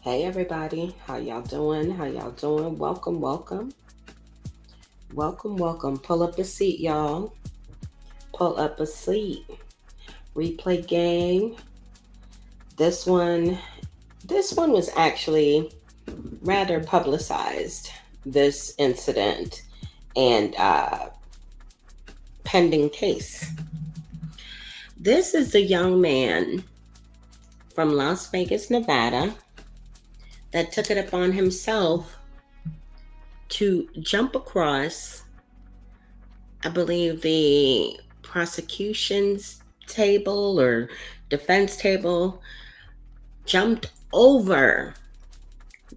Hey everybody, how y'all doing? How y'all doing? Welcome, welcome, welcome, welcome. Pull up a seat, y'all. Pull up a seat. Replay game. This one, this one was actually rather publicized. This incident and pending case. This is a young man from Las Vegas, Nevada, that took it upon himself to jump across, I believe, the prosecution's table or defense table, jumped over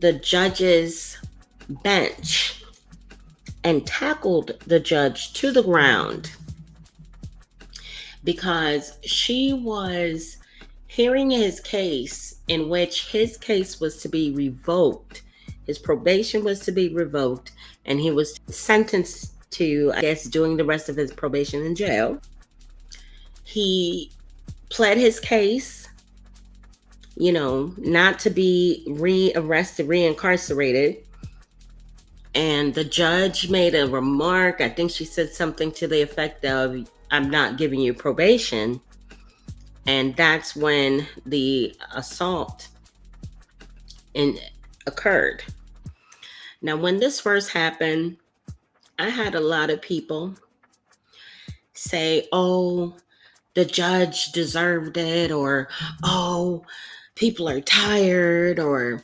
the judge's bench and tackled the judge to the ground because she was hearing his case, in which his case was to be revoked. His probation was to be revoked, and he was sentenced to, I guess, doing the rest of his probation in jail. He pled his case, not to be rearrested, reincarcerated. And the judge made a remark. I think she said something to the effect of, I'm not giving you probation. And that's when the assault occurred. Now, when this first happened, I had a lot of people say, oh, the judge deserved it, or, oh, people are tired, or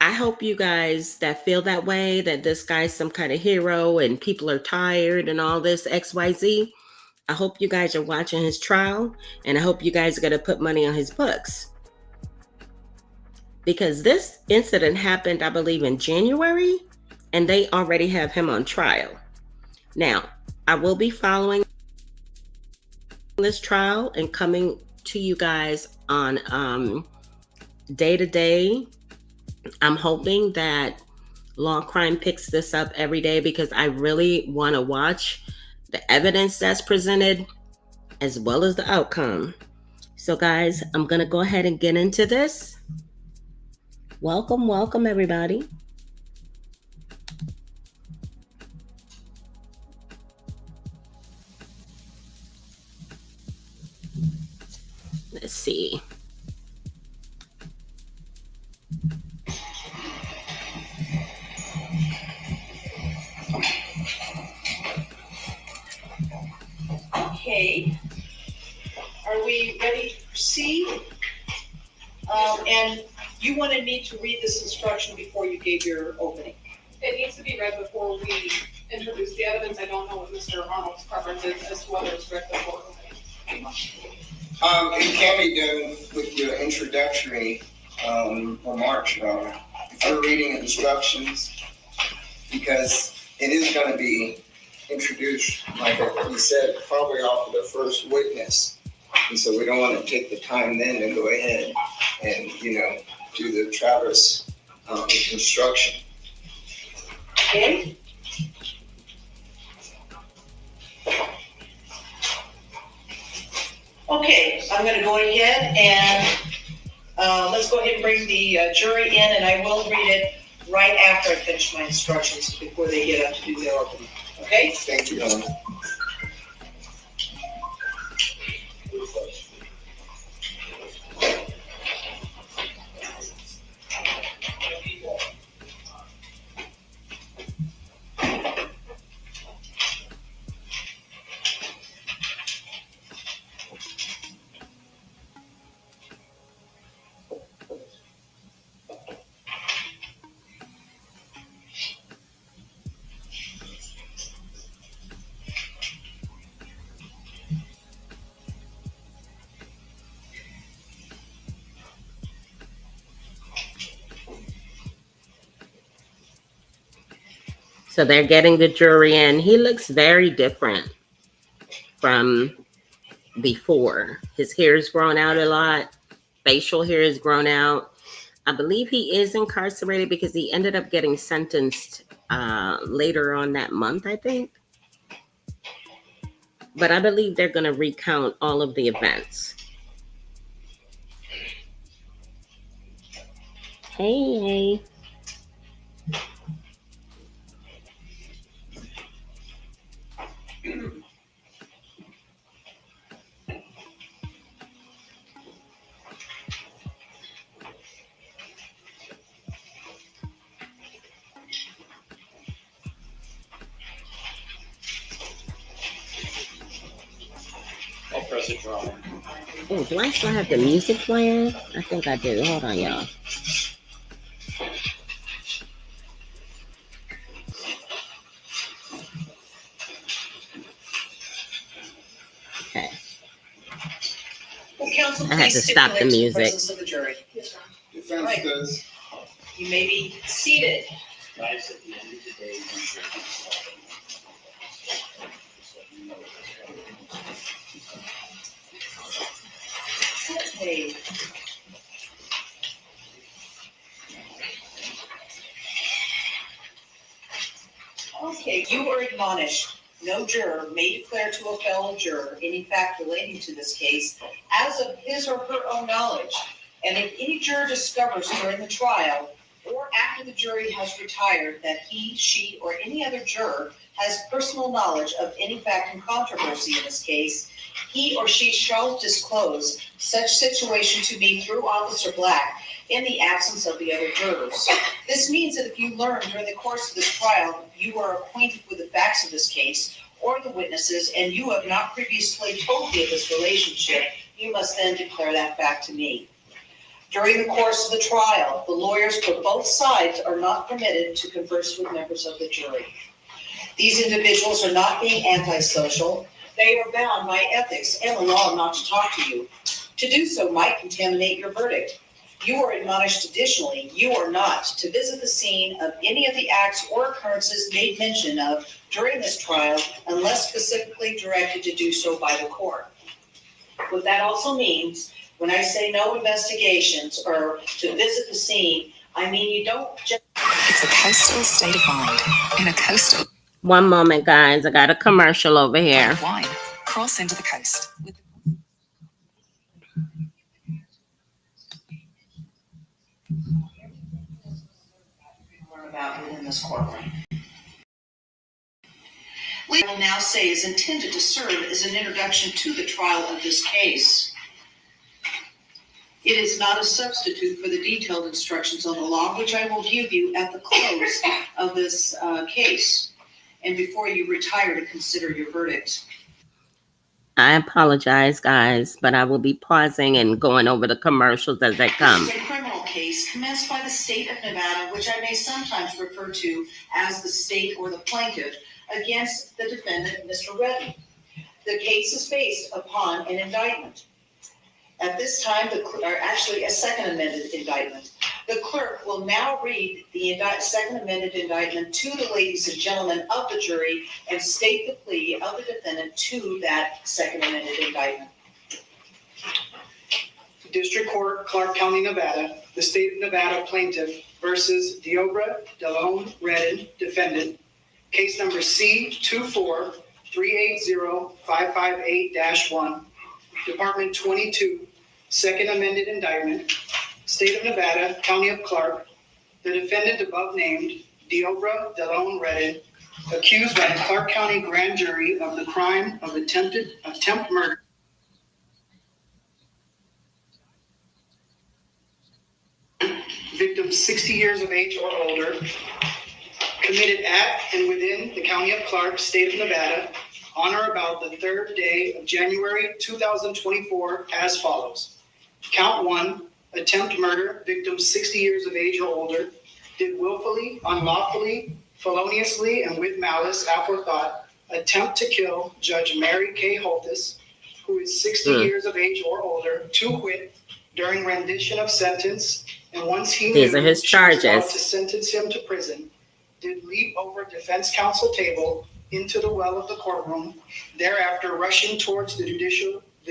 I hope you guys that feel that way, that this guy's some kind of hero and people are tired and all this XYZ. I hope you guys are watching his trial, and I hope you guys are going to put money on his books. Because this incident happened, I believe, in January, and they already have him on trial. Now, I will be following this trial and coming to you guys on day to day. I'm hoping that Law Crime picks this up every day because I really want to watch the evidence that's presented as well as the outcome. So, guys, I'm going to go ahead and get into this. Welcome, welcome, everybody. Let's see. Okay, are we ready to proceed? And you wanted me to read this instruction before you gave your opening. It needs to be read before we introduce the evidence. I don't know what Mr. Arnold's preference is as to whether it's read before opening. It can be done with your introductory remarks, if you're reading instructions, because it is going to be introduced, like you said, probably off of the first witness. And so we don't want to take the time then to go ahead and, do the Travis instruction. Okay? Okay, I'm gonna go ahead and let's go ahead and bring the jury in, and I will read it right after I finish my instructions before they get up to do their opening. Okay? Thank you, Ellen. So they're getting the jury in. He looks very different from before. His hair is grown out a lot. Facial hair is grown out. I believe he is incarcerated because he ended up getting sentenced later on that month, I think. But I believe they're going to recount all of the events. Hey. I'll press it wrong. Oh, do I still have the music playing? I think I do. Hold on, y'all. Okay. Will counsel I had please to stop the stipulate to the music. presence of the jury? Defense Right. does. You may be seated. Guys, at the end of the day, I'm sure Okay. Okay, you are admonished. No juror may declare to a fellow juror any fact relating to this case as of his or her own knowledge. And if any juror discovers during the trial or after the jury has retired that he, she, or any other juror has personal knowledge of any fact in controversy in this case, he or she shall disclose such situation to me through Officer Black in the absence of the other jurors. This means that if you learn during the course of this trial you are acquainted with the facts of this case or the witnesses and you have not previously told me of this relationship, you must then declare that fact to me. During the course of the trial, the lawyers for both sides are not permitted to converse with members of the jury. These individuals are not being antisocial. They are bound by ethics and the law not to talk to you. To do so might contaminate your verdict. You are admonished additionally, you are not to visit the scene of any of the acts or occurrences made mention of during this trial unless specifically directed to do so by the court. What that also means, when I say no investigations or to visit the scene, I mean you don't just... It's a coastal state of mind. In a coastal One moment, guys. I got a commercial over here. wine, cross into the coast with learn about within this courtroom. What I will now say is intended to serve as an introduction to the trial of this case. It is not a substitute for the detailed instructions on the law, which I will give you at the close of this case and before you retire to consider your verdict. I apologize, guys, but I will be pausing and going over the commercials as they come. This is a criminal case commenced by the state of Nevada, which I may sometimes refer to as the state or the plaintiff, against the defendant, Mr. Redden. The case is based upon an indictment. At this time, actually a second amended indictment. The clerk will now read the second amended indictment to the ladies and gentlemen of the jury and state the plea of the defendant to that second amended indictment. District Court, Clark County, Nevada, the State of Nevada plaintiff versus Deobra Delone Redden, defendant, case number C-24-380558-1, Department 22, second amended indictment, State of Nevada, County of Clark, the defendant above named, Deobra Delone Redden, accused by the Clark County Grand Jury of the crime of attempt murder. Victim 60 years of age or older, committed at and within the County of Clark, State of Nevada, on or about the third day of January 2024 as follows. Count 1, attempt murder, victim 60 years of age or older, did willfully, unlawfully, feloniously, and with malice aforethought attempt to kill Judge Mary K. Holthus, who is 60 years of age or older, to wit, during rendition of sentence, and once he These knew are his she was about charges. to sentence him to prison, did leap over defense counsel table into the well of the courtroom, thereafter rushing towards the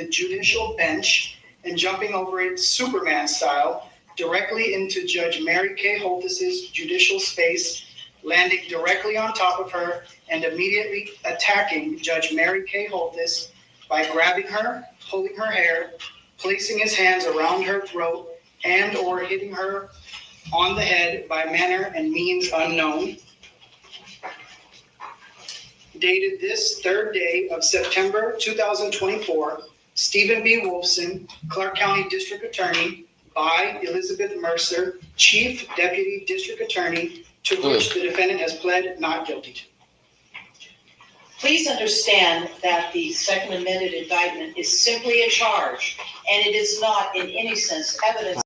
judicial bench and jumping over it Superman style directly into Judge Mary K. Holthus's judicial space, landing directly on top of her and immediately attacking Judge Mary K. Holthus by grabbing her, pulling her hair, placing his hands around her throat, and or hitting her on the head by manner and means unknown. Dated this third day of September 2024, Stephen B. Wolfson, Clark County District Attorney, by Elizabeth Mercer, Chief Deputy District Attorney, to which the defendant has pled not guilty to. Please understand that the second amended indictment is simply a charge, and it is not in any sense evidence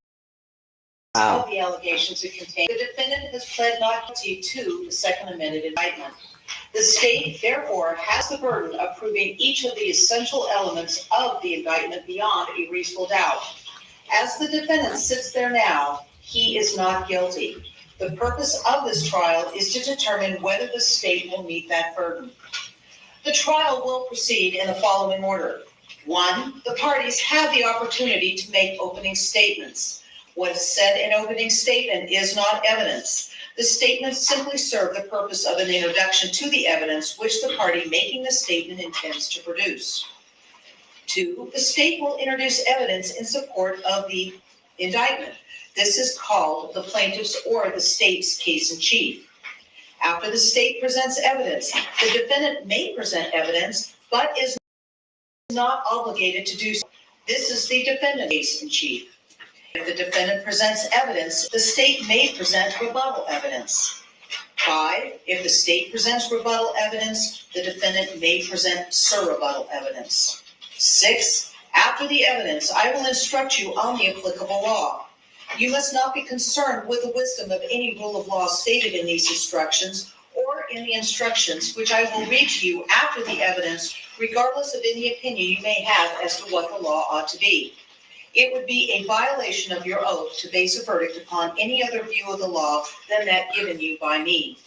of the allegations it contains. The defendant has pled not guilty to the second amended indictment. The state, therefore, has the burden of proving each of the essential elements of the indictment beyond a reasonable doubt. As the defendant sits there now, he is not guilty. The purpose of this trial is to determine whether the state will meet that burden. The trial will proceed in the following order. 1, the parties have the opportunity to make opening statements. What is said in opening statement is not evidence. The statements simply serve the purpose of an introduction to the evidence which the party making the statement intends to produce. 2, the state will introduce evidence in support of the indictment. This is called the plaintiff's or the state's case in chief. After the state presents evidence, the defendant may present evidence, but is not obligated to do so. This is the defendant's case in chief. If the defendant presents evidence, the state may present rebuttal evidence. 5, if the state presents rebuttal evidence, the defendant may present surrebuttal evidence. 6, after the evidence, I will instruct you on the applicable law. You must not be concerned with the wisdom of any rule of law stated in these instructions or in the instructions which I will read to you after the evidence, regardless of any opinion you may have as to what the law ought to be. It would be a violation of your oath to base a verdict upon any other view of the law than that given you by me.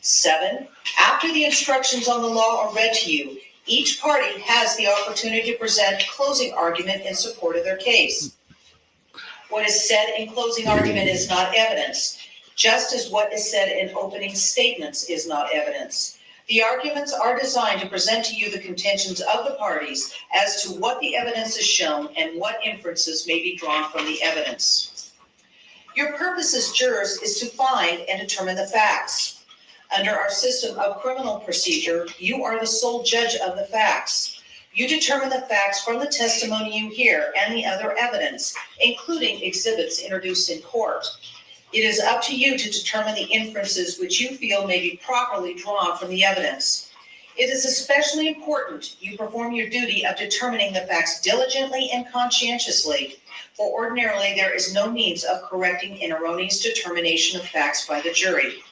7, after the instructions on the law are read to you, each party has the opportunity to present closing argument in support of their case. What is said in closing argument is not evidence, just as what is said in opening statements is not evidence. The arguments are designed to present to you the contentions of the parties as to what the evidence has shown and what inferences may be drawn from the evidence. Your purpose as jurors is to find and determine the facts. Under our system of criminal procedure, you are the sole judge of the facts. You determine the facts from the testimony you hear and the other evidence, including exhibits introduced in court. It is up to you to determine the inferences which you feel may be properly drawn from the evidence. It is especially important you perform your duty of determining the facts diligently and conscientiously, for ordinarily there is no means of correcting an erroneous determination of facts by the jury.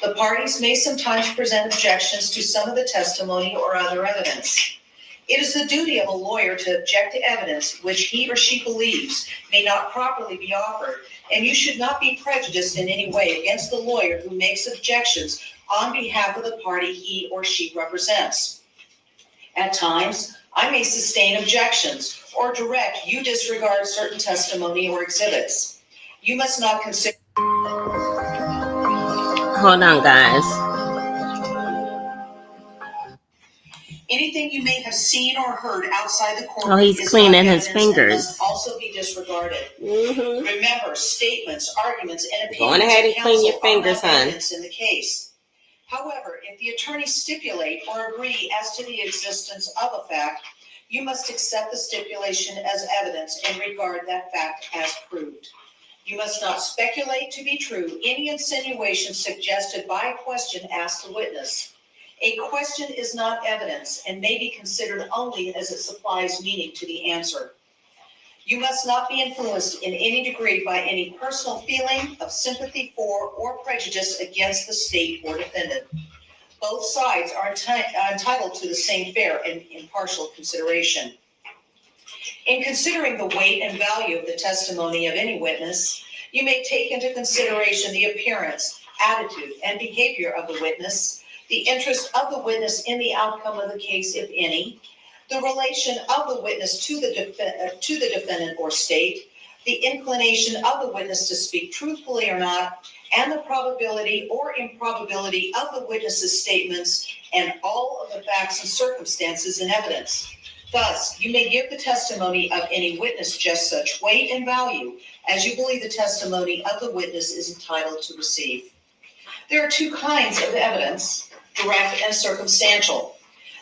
The parties may sometimes present objections to some of the testimony or other evidence. It is the duty of a lawyer to object to evidence which he or she believes may not properly be offered, and you should not be prejudiced in any way against the lawyer who makes objections on behalf of the party he or she represents. At times, I may sustain objections or direct you disregard certain testimony or exhibits. You must not consider. Hold on, guys. Anything you may have seen or heard outside the court. Oh, he's cleaning his fingers. Must also be disregarded. Mm-hmm. Remember, statements, arguments, and Go opinions ahead of and clean your counsel are fingers, not hon. evidence in the case. However, if the attorneys stipulate or agree as to the existence of a fact, you must accept the stipulation as evidence and regard that fact as proved. You must not speculate to be true any insinuation suggested by a question asked the witness. A question is not evidence and may be considered only as it supplies meaning to the answer. You must not be influenced in any degree by any personal feeling of sympathy for or prejudice against the state or defendant. Both sides are entitled to the same fair and impartial consideration. In considering the weight and value of the testimony of any witness, you may take into consideration the appearance, attitude, and behavior of the witness, the interest of the witness in the outcome of the case, if any, the relation of the witness to the defendant or state, the inclination of the witness to speak truthfully or not, and the probability or improbability of the witness's statements, and all of the facts and circumstances in evidence. Thus, you may give the testimony of any witness just such weight and value as you believe the testimony of the witness is entitled to receive. There are two kinds of evidence, direct and circumstantial.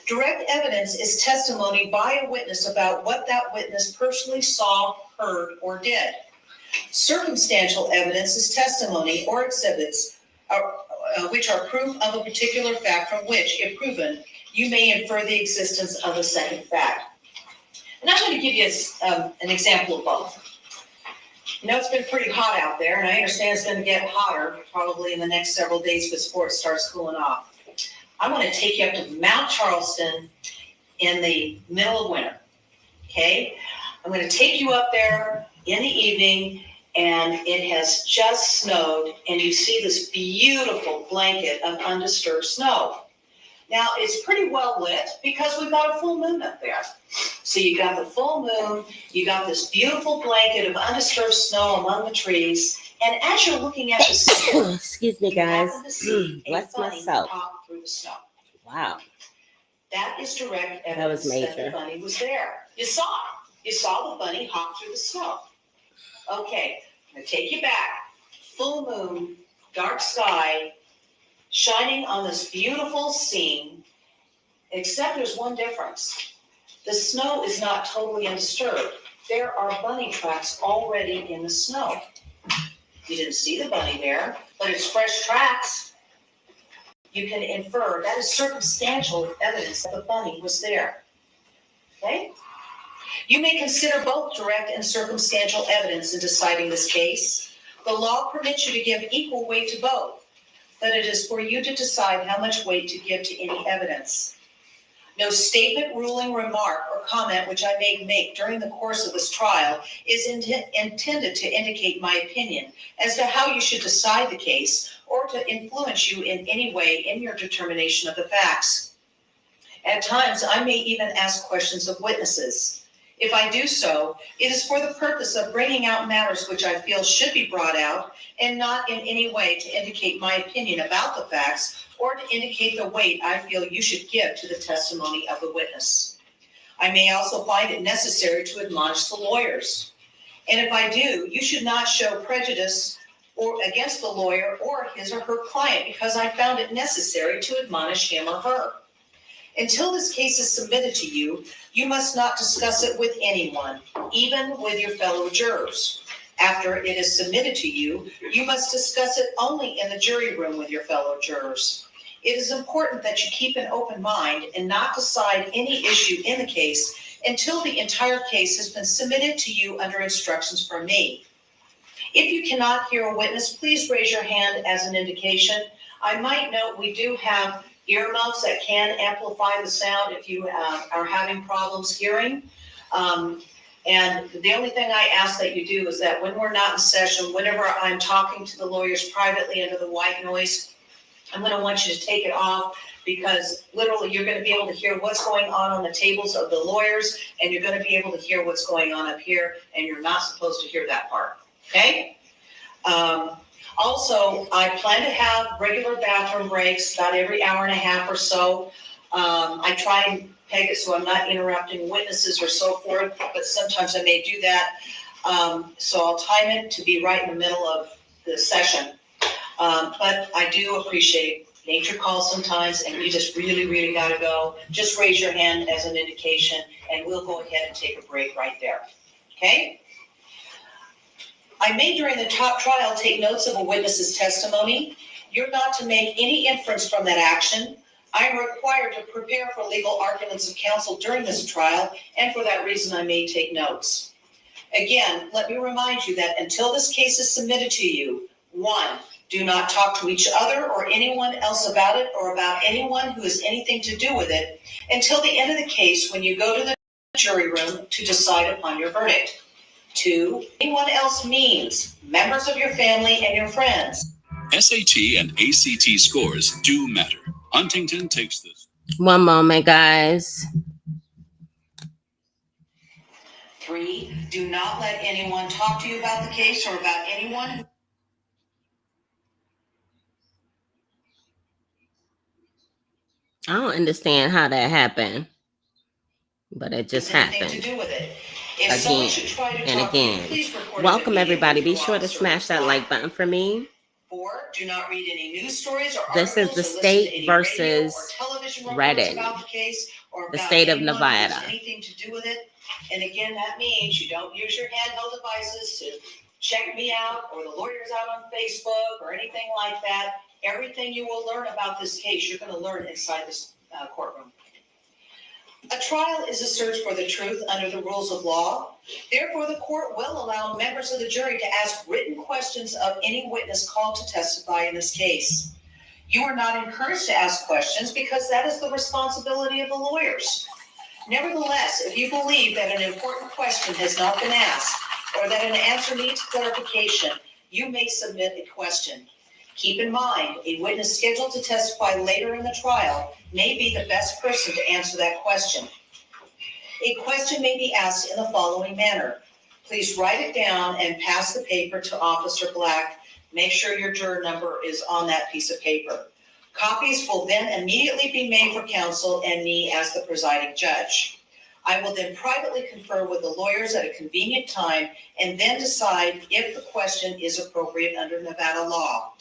Direct evidence is testimony by a witness about what that witness personally saw, heard, or did. Circumstantial evidence is testimony or exhibits which are proof of a particular fact from which, if proven, you may infer the existence of a second fact. And I'm going to give you an example of both. You know, it's been pretty hot out there, and I understand it's going to get hotter probably in the next several days before it starts cooling off. I want to take you up to Mount Charleston in the middle of winter, okay? I'm going to take you up there in the evening, and it has just snowed, and you see this beautiful blanket of undisturbed snow. Now, it's pretty well lit because we've got a full moon up there. So you got the full moon, you got this beautiful blanket of undisturbed snow among the trees, and as you're looking at the snow, Excuse me, you guys. happen to see a Bless bunny myself. hop through the snow. Wow. That is direct That was evidence that major. the bunny was there. You saw the bunny hop through the snow. Okay, I'm gonna take you back. Full moon, dark sky, shining on this beautiful scene, except there's one difference. The snow is not totally undisturbed. There are bunny tracks already in the snow. You didn't see the bunny there, but it's fresh tracks. You can infer that is circumstantial evidence that the bunny was there. Okay? You may consider both direct and circumstantial evidence in deciding this case. The law permits you to give equal weight to both, but it is for you to decide how much weight to give to any evidence. No statement, ruling, remark, or comment which I may make during the course of this trial is intended to indicate my opinion as to how you should decide the case or to influence you in any way in your determination of the facts. At times, I may even ask questions of witnesses. If I do so, it is for the purpose of bringing out matters which I feel should be brought out and not in any way to indicate my opinion about the facts or to indicate the weight I feel you should give to the testimony of the witness. I may also find it necessary to admonish the lawyers. And if I do, you should not show prejudice or against the lawyer or his or her client because I found it necessary to admonish him or her. Until this case is submitted to you, you must not discuss it with anyone, even with your fellow jurors. After it is submitted to you, you must discuss it only in the jury room with your fellow jurors. It is important that you keep an open mind and not decide any issue in the case until the entire case has been submitted to you under instructions from me. If you cannot hear a witness, please raise your hand as an indication. I might note we do have earmuffs that can amplify the sound if you are having problems hearing. And the only thing I ask that you do is that when we're not in session, whenever I'm talking to the lawyers privately under the white noise, I'm going to want you to take it off because literally you're going to be able to hear what's going on the tables of the lawyers and you're going to be able to hear what's going on up here and you're not supposed to hear that part. Okay? Also, I plan to have regular bathroom breaks about every hour and a half or so. I try and peg it so I'm not interrupting witnesses or so forth, but sometimes I may do that. So I'll time it to be right in the middle of the session. But I do appreciate nature calls sometimes and you just really, really gotta go. Just raise your hand as an indication and we'll go ahead and take a break right there. Okay? I may during the trial take notes of a witness's testimony. You're not to make any inference from that action. I am required to prepare for legal arguments of counsel during this trial, and for that reason, I may take notes. Again, let me remind you that until this case is submitted to you, 1, do not talk to each other or anyone else about it or about anyone who has anything to do with it until the end of the case when you go to the jury room to decide upon your verdict. 2, anyone else means members of your family and your friends. SAT and ACT scores do matter. Huntington takes this. One moment, guys. 3, do not let anyone talk to you about the case or about anyone. I don't understand how that happened. but it just anything to happened. do with it. If someone Again should try to and talk to you, again. please report it Welcome, immediately everybody. Be to sure to Officer smash that like button for me. 4, do not read any news stories or This articles is the or listen to state any radio or versus television reports Redding, about the case or the about state of anyone who has Nevada. anything to do with it. And again, that means you don't use your handheld devices to check me out or the lawyers out on Facebook or anything like that. Everything you will learn about this case, you're going to learn inside this courtroom. A trial is a search for the truth under the rules of law. Therefore, the court will allow members of the jury to ask written questions of any witness called to testify in this case. You are not encouraged to ask questions because that is the responsibility of the lawyers. Nevertheless, if you believe that an important question has not been asked or that an answer needs clarification, you may submit a question. Keep in mind, a witness scheduled to testify later in the trial may be the best person to answer that question. A question may be asked in the following manner. Please write it down and pass the paper to Officer Black. Make sure your juror number is on that piece of paper. Copies will then immediately be made for counsel and me as the presiding judge. I will then privately confer with the lawyers at a convenient time and then decide if the question is appropriate under Nevada law.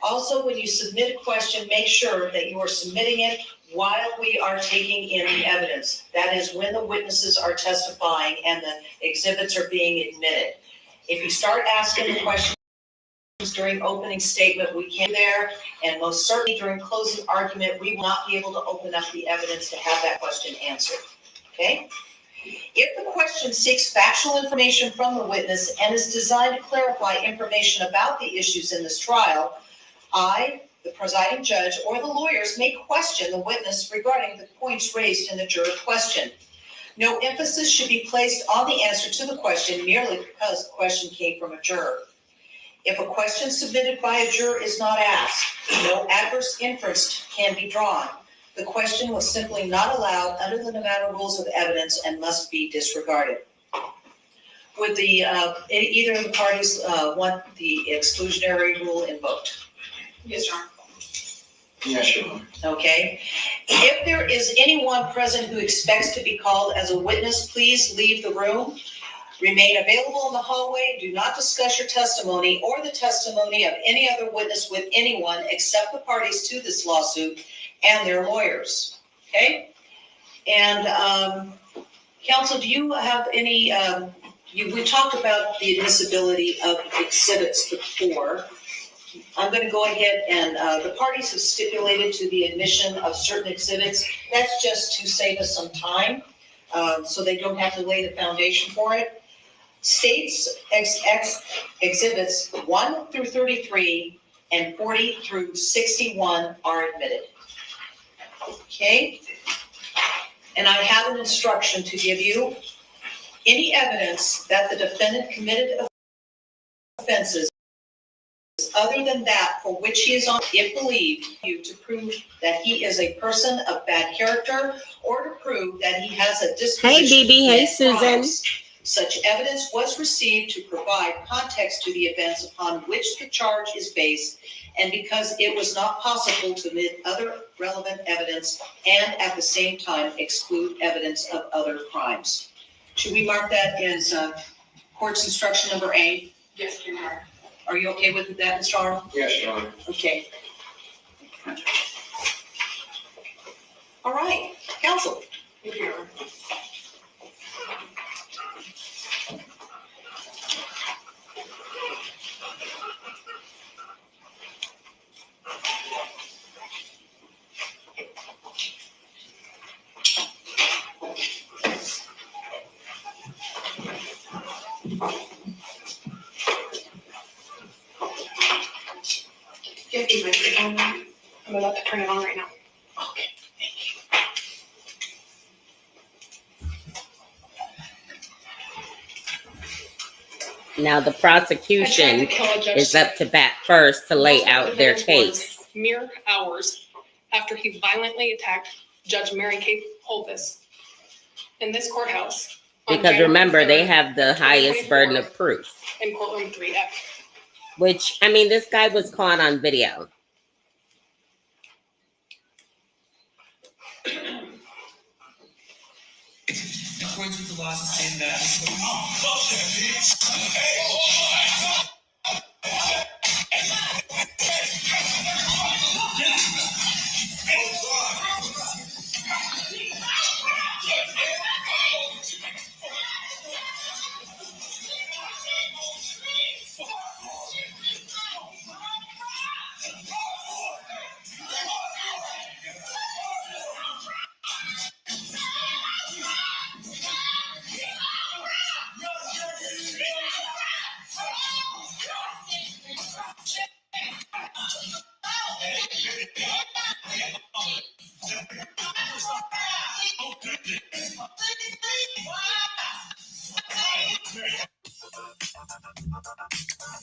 Also, when you submit a question, make sure that you are submitting it while we are taking in the evidence. That is when the witnesses are testifying and the exhibits are being admitted. If you start asking the questions during opening statement, we can't there, and most certainly during closing argument, we will not be able to open up the evidence to have that question answered. Okay? If the question seeks factual information from the witness and is designed to clarify information about the issues in this trial, I, the presiding judge, or the lawyers may question the witness regarding the points raised in the juror question. No emphasis should be placed on the answer to the question merely because the question came from a juror. If a question submitted by a juror is not asked, no adverse inference can be drawn. The question was simply not allowed under the Nevada rules of evidence and must be disregarded. Would the either of the parties want the exclusionary rule invoked? Yes, Your Honor. Yeah, sure. Okay. If there is anyone present who expects to be called as a witness, please leave the room. Remain available in the hallway. Do not discuss your testimony or the testimony of any other witness with anyone except the parties to this lawsuit and their lawyers. Okay? And counsel, do you have any, we talked about the admissibility of exhibits before. I'm going to go ahead and the parties have stipulated to the admission of certain exhibits. That's just to save us some time so they don't have to lay the foundation for it. States exhibits 1 through 33 and 40 through 61 are admitted. Okay? And I have an instruction to give you. Any evidence that the defendant committed offenses other than that for which he is on, if believed, you to prove that he is a person of bad character or to prove that he has a disposition. Hey, BB. Hey, to commit Susan. crimes. Such evidence was received to provide context to the events upon which the charge is based, and because it was not possible to admit other relevant evidence and at the same time exclude evidence of other crimes. Should we mark that as court's instruction number A? Yes, Your Honor. Are you okay with that, Mr. Arnold? Yes, Your Honor. Okay. All right, counsel. Thank you, Your Honor. Do you have the microphone on? I'm about to turn it on right now. Okay, thank you. Now the I tried to prosecution kill a judge is up to bat first to lay Multiple out their defendants' case. words mere hours after he violently attacked Judge Mary Kay Holvis in this courthouse. on Because January remember, they 3rd, have the highest burden of proof. in courtroom 3F. Which, I mean, this guy was caught on video. consequence with the laws of the state of Nevada.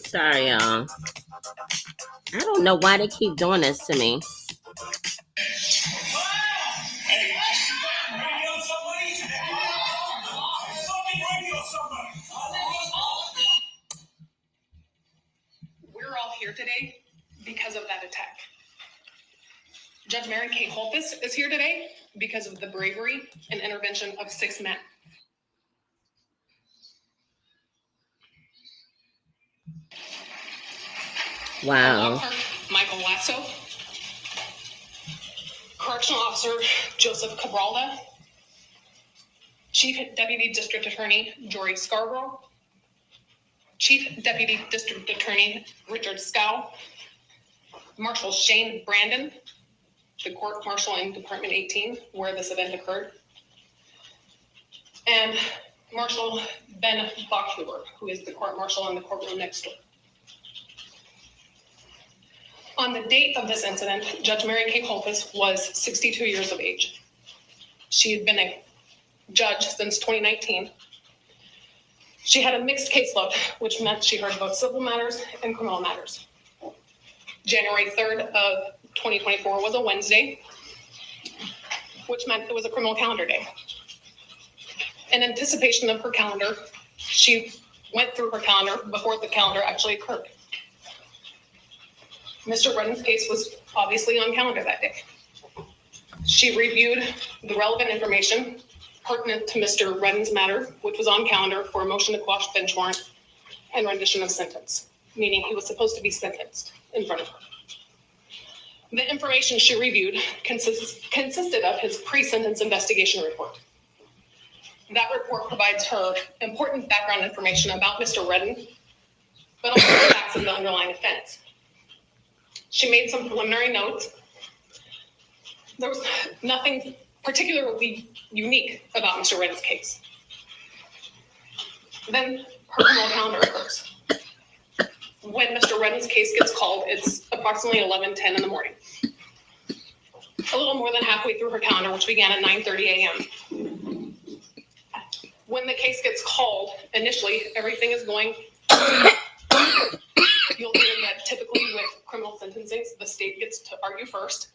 Sorry, y'all. I don't know why they keep doing this to me. We're all here today because of that attack. Judge Mary Kay Holthus is here today because of the bravery and intervention of 6 men. Wow. Clerk Michael Lasso, Correctional Officer Joseph Cabralda, Chief Deputy District Attorney Jory Scarborough, Chief Deputy District Attorney Richard Scow, Marshal Shane Brandon, the court marshal in Department 18, where this event occurred, and Marshal Ben Bachhuber, who is the court marshal in the courtroom next door. On the date of this incident, Judge Mary Kay Holthus was 62 years of age. She had been a judge since 2019. She had a mixed caseload, which meant she heard both civil matters and criminal matters. January 3rd of 2024 was a Wednesday, which meant it was a criminal calendar day. In anticipation of her calendar, she went through her calendar before the calendar actually occurred. Mr. Redden's case was obviously on calendar that day. She reviewed the relevant information pertinent to Mr. Redden's matter, which was on calendar for a motion to quash bench warrant and rendition of sentence, meaning he was supposed to be sentenced in front of her. The information she reviewed consisted of his pre-sentence investigation report. That report provides her important background information about Mr. Redden, but also the facts of the underlying offense. She made some preliminary notes. There was nothing particularly unique about Mr. Redden's case. Then her criminal calendar occurs. When Mr. Redden's case gets called, it's approximately 11:10 in the morning. A little more than halfway through her calendar, which began at 9:30 a.m. When the case gets called, initially everything is going. You'll hear that typically with criminal sentencing, the state gets to argue first.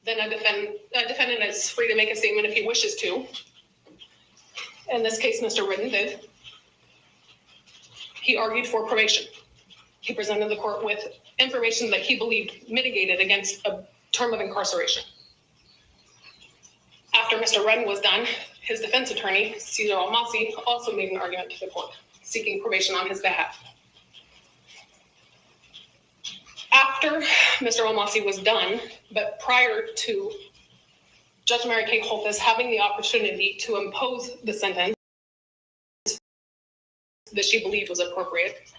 Then a defendant is free to make a statement if he wishes to. In this case, Mr. Redden did. He argued for probation. He presented the court with information that he believed mitigated against a term of incarceration. After Mr. Redden was done, his defense attorney, Cesar Almasi, also made an argument to the court, seeking probation on his behalf. After Mr. Almasi was done, but prior to Judge Mary Kay Holthus having the opportunity to impose the sentence that she believed was appropriate,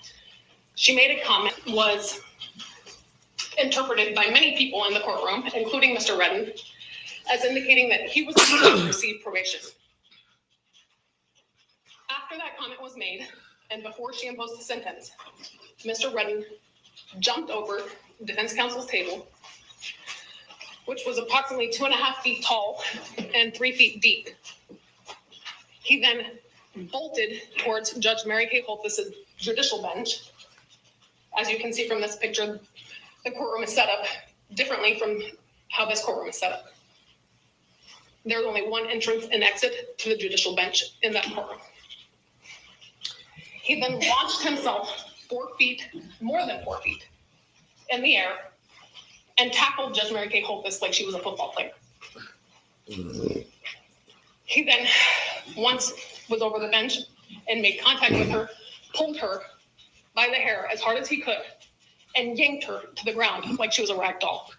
she made a comment was interpreted by many people in the courtroom, including Mr. Redden, as indicating that he was supposed to receive probation. After that comment was made, and before she imposed the sentence, Mr. Redden jumped over defense counsel's table, which was approximately 2.5 feet tall and 3 feet deep. He then bolted towards Judge Mary Kay Holthus' judicial bench. As you can see from this picture, the courtroom is set up differently from how this courtroom is set up. There's only one entrance and exit to the judicial bench in that courtroom. He then launched himself 4 feet, more than 4 feet, in the air, and tackled Judge Mary Kay Holthus like she was a football player. He then, once was over the bench and made contact with her, pulled her by the hair as hard as he could and yanked her to the ground like she was a rag doll.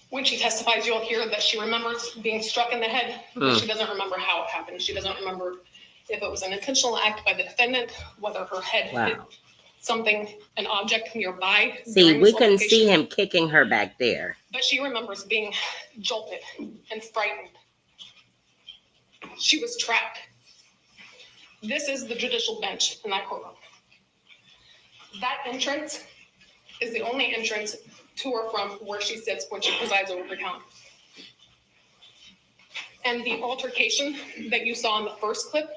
When she testifies, you'll hear that she remembers being struck in the head, but she doesn't remember how it happened. She doesn't remember if it was an intentional act by the defendant, whether her head hit something, an object nearby. See, we can see him kicking her back there. But she remembers being jolted and frightened. She was trapped. This is the judicial bench in that courtroom. That entrance is the only entrance to or from where she sits when she presides over the counter. And the altercation that you saw in the first clip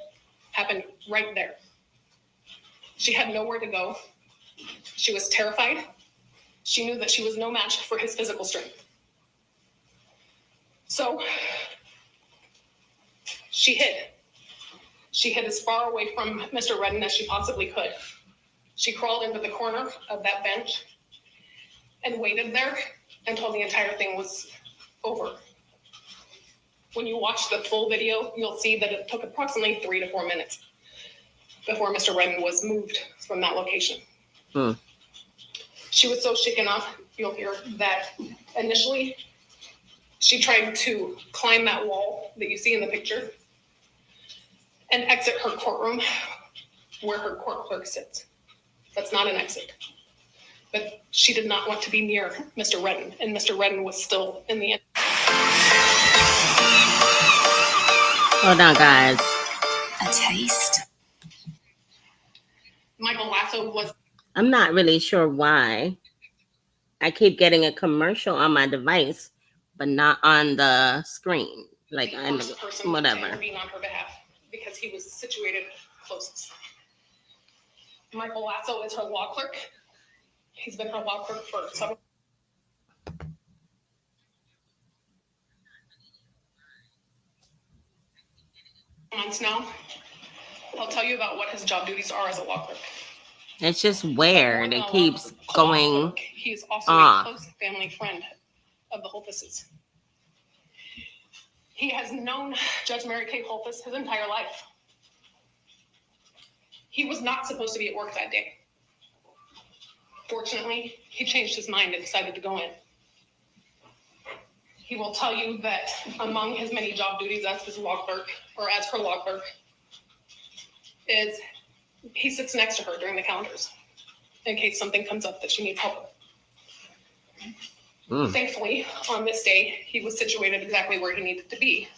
happened right there. She had nowhere to go. She was terrified. She knew that she was no match for his physical strength. So she hid. She hid as far away from Mr. Redden as she possibly could. She crawled into the corner of that bench and waited there until the entire thing was over. When you watch the full video, you'll see that it took approximately 3 to 4 minutes before Mr. Redden was moved from that location. She was so shaken up, you'll hear, that initially she tried to climb that wall that you see in the picture and exit her courtroom where her court clerk sits. That's not an exit. But she did not want to be near Mr. Redden, and Mr. Redden was still in the... Hold on, guys. A taste. Michael Lasso was... I'm not really sure why I keep getting a commercial on my device, but not on the screen. Like, the first person to whatever. intervene on her behalf because he was situated closest. Michael Lasso is her law clerk. He's been her law clerk for several months now. I'll tell you about what his job duties are as a law clerk. It's just weird. It keeps Law going clerk, he's also off. a close family friend of the Holthuses. He has known Judge Mary Kay Holthus his entire life. He was not supposed to be at work that day. Fortunately, he changed his mind and decided to go in. He will tell you that among his many job duties as his law clerk, or as her law clerk, is he sits next to her during the calendars in case something comes up that she needs help with. Thankfully, on this day, he was situated exactly where he needed to be,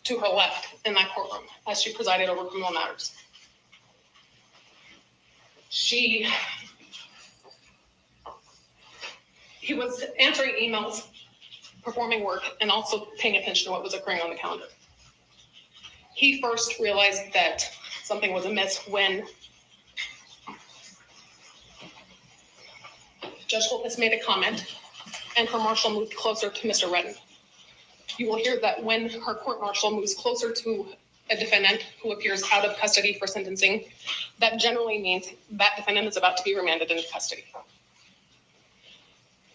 to her left in that courtroom, as she presided over criminal matters. He was answering emails, performing work, and also paying attention to what was occurring on the calendar. He first realized that something was amiss when Judge Holthus made a comment and her marshal moved closer to Mr. Redden. You will hear that when her court marshal moves closer to a defendant who appears out of custody for sentencing, that generally means that defendant is about to be remanded into custody.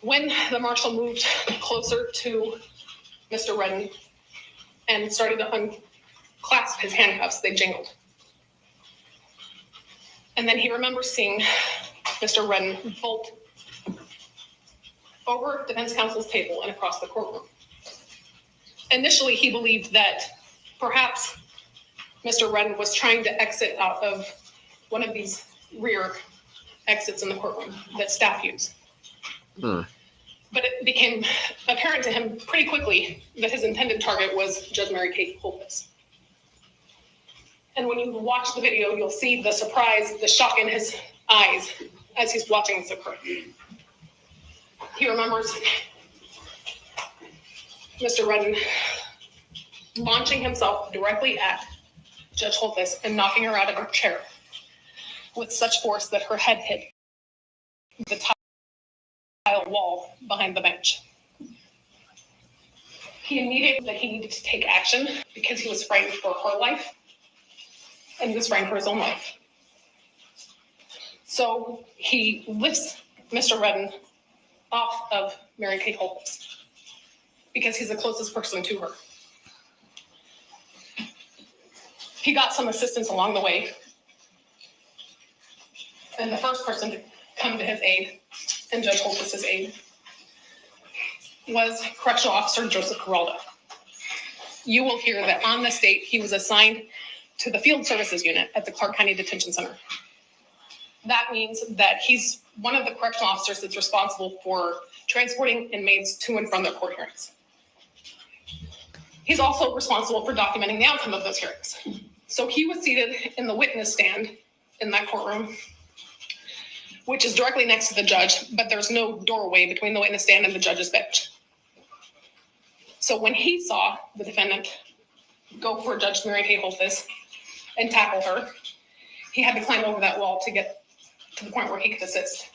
When the marshal moved closer to Mr. Redden and started to unclasp his handcuffs, they jingled. And then he remembers seeing Mr. Redden bolt over defense counsel's table and across the courtroom. Initially, he believed that perhaps Mr. Redden was trying to exit out of one of these rear exits in the courtroom that staff use. But it became apparent to him pretty quickly that his intended target was Judge Mary Kay Holthus. And when you watch the video, you'll see the surprise, the shock in his eyes as he's watching this occur. He remembers Mr. Redden launching himself directly at Judge Holthus and knocking her out of her chair with such force that her head hit the tile wall behind the bench. He immediately knew that he needed to take action because he was frightened for her life and he was frightened for his own life. So he lifts Mr. Redden off of Mary Kay Holthus because he's the closest person to her. He got some assistance along the way. And the first person to come to his aid, and Judge Holthus's aid, was Correctional Officer Joseph Caraldo. You will hear that on this date, he was assigned to the Field Services Unit at the Clark County Detention Center. That means that he's one of the correctional officers that's responsible for transporting inmates to and from their court hearings. He's also responsible for documenting the outcome of those hearings. So he was seated in the witness stand in that courtroom, which is directly next to the judge, but there's no doorway between the witness stand and the judge's bench. So when he saw the defendant go for Judge Mary Kay Holthus and tackle her, he had to climb over that wall to get to the point where he could assist.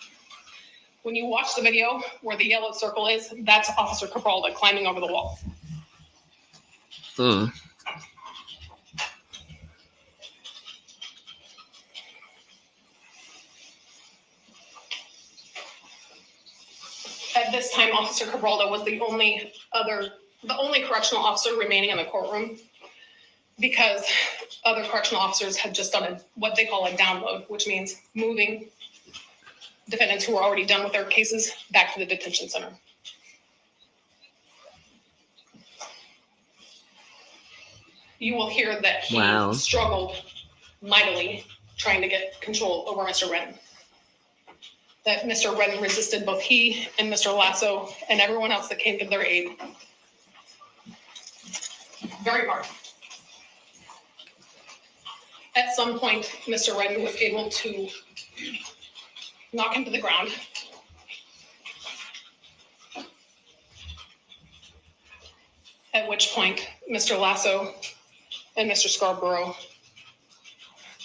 When you watch the video where the yellow circle is, that's Officer Cabralda climbing over the wall. At this time, Officer Cabralda was the only correctional officer remaining in the courtroom, because other correctional officers had just done what they call a download, which means moving defendants who are already done with their cases back to the detention center. You will hear that he struggled mightily trying to get control over Mr. Redden. That Mr. Redden resisted both he and Mr. Lasso and everyone else that came to their aid very hard. At some point, Mr. Redden was able to knock him to the ground. At which point, Mr. Lasso and Mr. Scarborough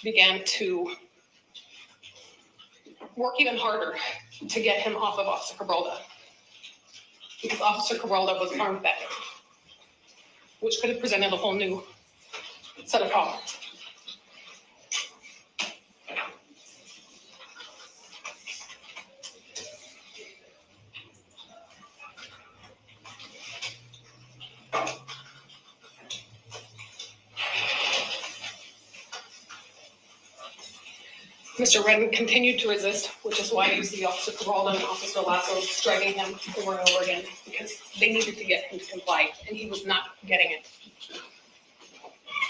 began to work even harder to get him off of Officer Cabralda, because Officer Cabralda was armed back, which could have presented a whole new set of problems. Mr. Redden continued to resist, which is why you see Officer Cabralda and Officer Lasso striking him over and over again, because they needed to get him to comply, and he was not getting it.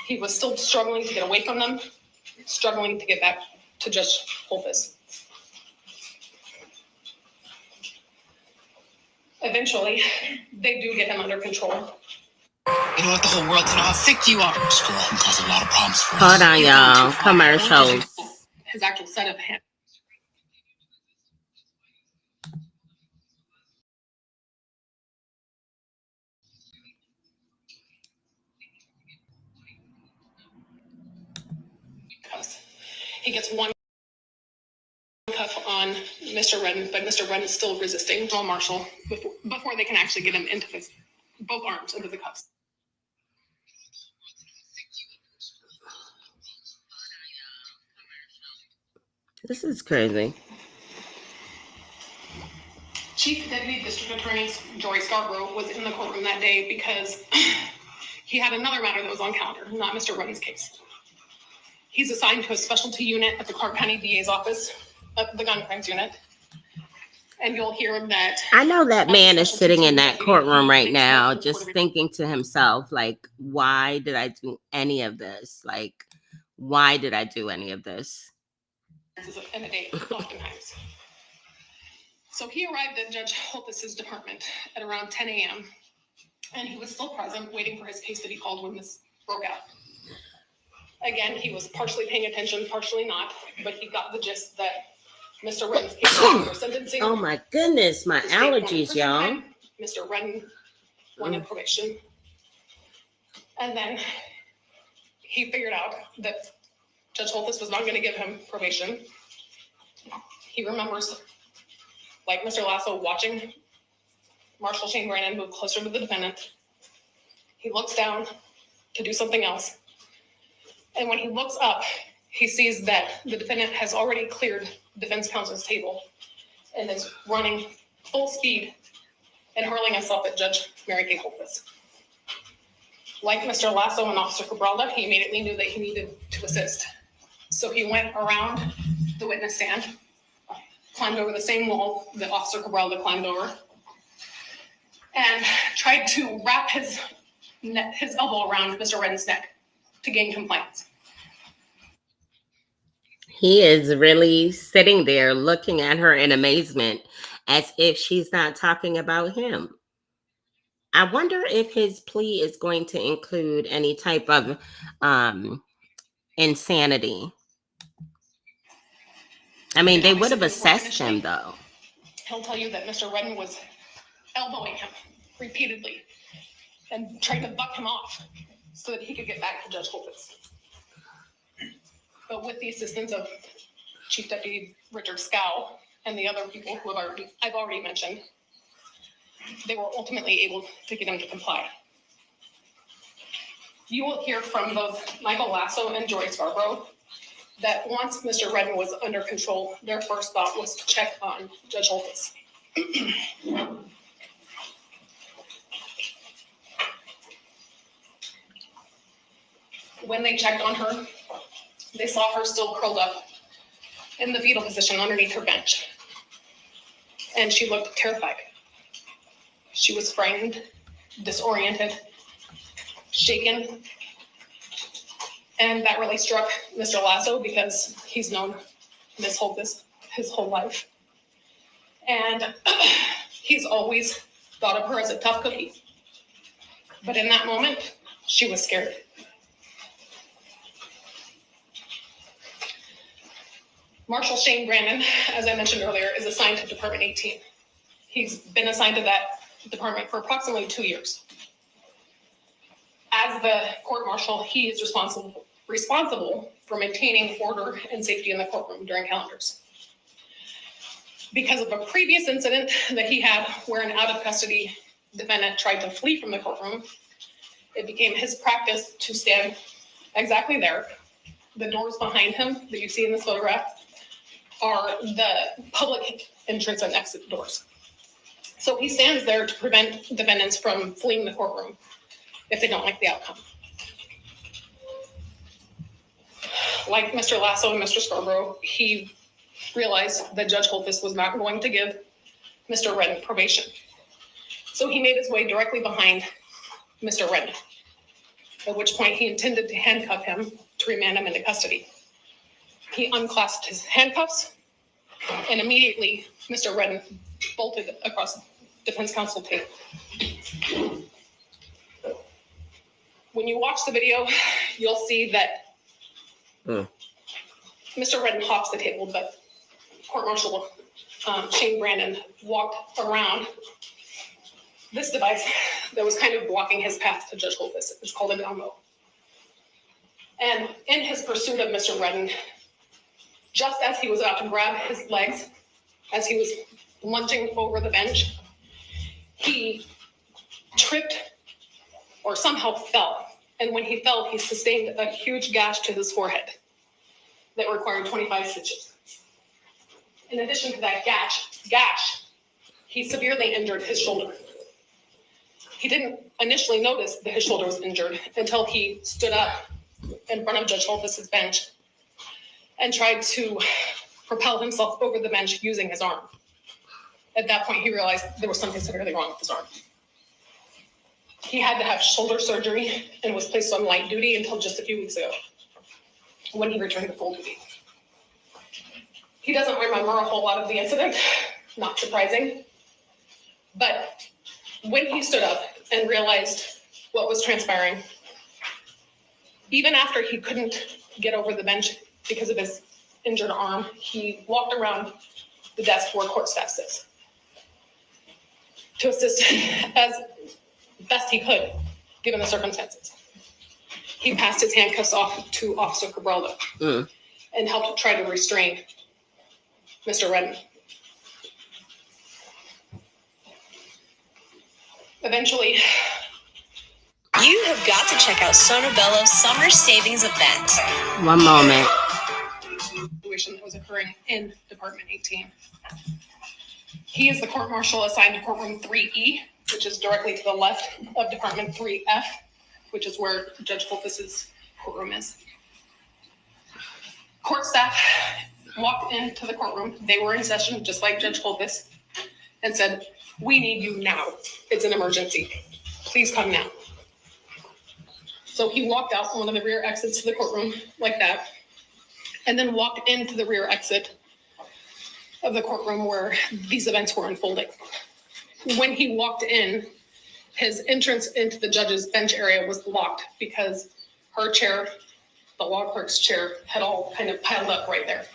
He was still struggling to get away from them, struggling to get back to Judge Holthus. Eventually, they do get him under control. You don't want the whole world to know how sick you are. This girl can cause a lot of problems for us. Hold on, y'all. Commercials. His actual set of hands. He gets one cuff on Mr. Redden, but Mr. Redden is still resisting Joel Marshall before they can actually get him into both arms into the cuffs. This is crazy. Chief Deputy District Attorney Jory Scarborough was in the courtroom that day because he had another matter that was on calendar, not Mr. Redden's case. He's assigned to a specialty unit at the Clark County DA's office, the gun crimes unit. And you'll hear that. I know that man is sitting in that courtroom right now, just thinking to himself, like, why did I do any of this? Like, why did I do any of this? In a day, oftentimes. So he arrived at Judge Holthus's department at around 10 a.m. and he was still present, waiting for his case to be called when this broke out. Again, he was partially paying attention, partially not, but he got the gist that Mr. Redden's case was for sentencing. Oh my goodness, my allergies, y'all. Mr. Redden wanted probation. And then he figured out that Judge Holthus was not going to give him probation. He remembers, like Mr. Lasso, watching Marshal Shane Brannon move closer to the defendant. He looks down to do something else. And when he looks up, he sees that the defendant has already cleared defense counsel's table and is running full speed and hurling himself at Judge Mary Kay Holthus. Like Mr. Lasso and Officer Cabralda, he immediately knew that he needed to assist. So he went around the witness stand, climbed over the same wall that Officer Cabralda climbed over, and tried to wrap his elbow around Mr. Redden's neck to gain compliance. He is really sitting there looking at her in amazement as if she's not talking about him. I wonder if his plea is going to include any type of insanity. I mean, they would have assessed him, though. He'll tell you that Mr. Redden was elbowing him repeatedly and trying to buck him off so that he could get back to Judge Holthus. But with the assistance of Chief Deputy Richard Scow and the other people who I've already mentioned, they were ultimately able to get him to comply. You will hear from both Michael Lasso and Joy Scarborough that once Mr. Redden was under control, their first thought was to check on Judge Holthus. When they checked on her, they saw her still curled up in the fetal position underneath her bench. And she looked terrified. She was frightened, disoriented, shaken. And that really struck Mr. Lasso because he's known Ms. Holthus his whole life. And he's always thought of her as a tough cookie. But in that moment, she was scared. Marshal Shane Brandon, as I mentioned earlier, is assigned to Department 18. He's been assigned to that department for approximately 2 years. As the court marshal, he is responsible for maintaining order and safety in the courtroom during calendars. Because of a previous incident that he had where an out-of-custody defendant tried to flee from the courtroom, it became his practice to stand exactly there. The doors behind him that you see in this photograph are the public entrance and exit doors. So he stands there to prevent defendants from fleeing the courtroom if they don't like the outcome. Like Mr. Lasso and Mr. Scarborough, he realized that Judge Holthus was not going to give Mr. Redden probation. So he made his way directly behind Mr. Redden, at which point he intended to handcuff him to remand him into custody. He unclasped his handcuffs, and immediately Mr. Redden bolted across defense counsel table. When you watch the video, you'll see that Mr. Redden hops the table, but Court Marshal Shane Brandon walked around this device that was kind of blocking his path to Judge Holthus. It's called an elmo. And in his pursuit of Mr. Redden, just as he was about to grab his legs, as he was lunging over the bench, he tripped or somehow fell. And when he fell, he sustained a huge gash to his forehead that required 25 stitches. In addition to that gash, he severely injured his shoulder. He didn't initially notice that his shoulder was injured until he stood up in front of Judge Holthus's bench and tried to propel himself over the bench using his arm. At that point, he realized there was something severely wrong with his arm. He had to have shoulder surgery and was placed on light duty until just a few weeks ago, when he returned to full duty. He doesn't remember a whole lot of the incident, not surprising. But when he stood up and realized what was transpiring, even after he couldn't get over the bench because of his injured arm, he walked around the desk where court staff sits to assist as best he could, given the circumstances. He passed his handcuffs off to Officer Cabralda and helped try to restrain Mr. Redden. Eventually, You have got to check out Sonobello's summer savings event. One moment. Situation that was occurring in Department 18. He is the court marshal assigned to courtroom 3E, which is directly to the left of Department 3F, which is where Judge Fulfus's courtroom is. Court staff walked into the courtroom. They were in session, just like Judge Fulfus, and said, "We need you now. It's an emergency. Please come now." So he walked out one of the rear exits to the courtroom like that, and then walked into the rear exit of the courtroom where these events were unfolding. When he walked in, his entrance into the judge's bench area was blocked because her chair, the law clerk's chair, had all kind of piled up right there.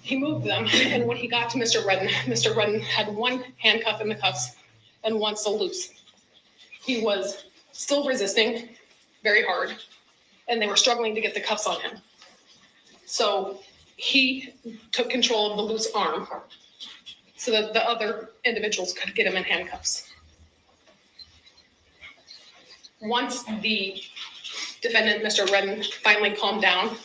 He moved them, and when he got to Mr. Redden had one handcuff in the cuffs and one still loose. He was still resisting very hard, and they were struggling to get the cuffs on him. So he took control of the loose arm so that the other individuals could get him in handcuffs. Once the defendant, Mr. Redden, finally calmed down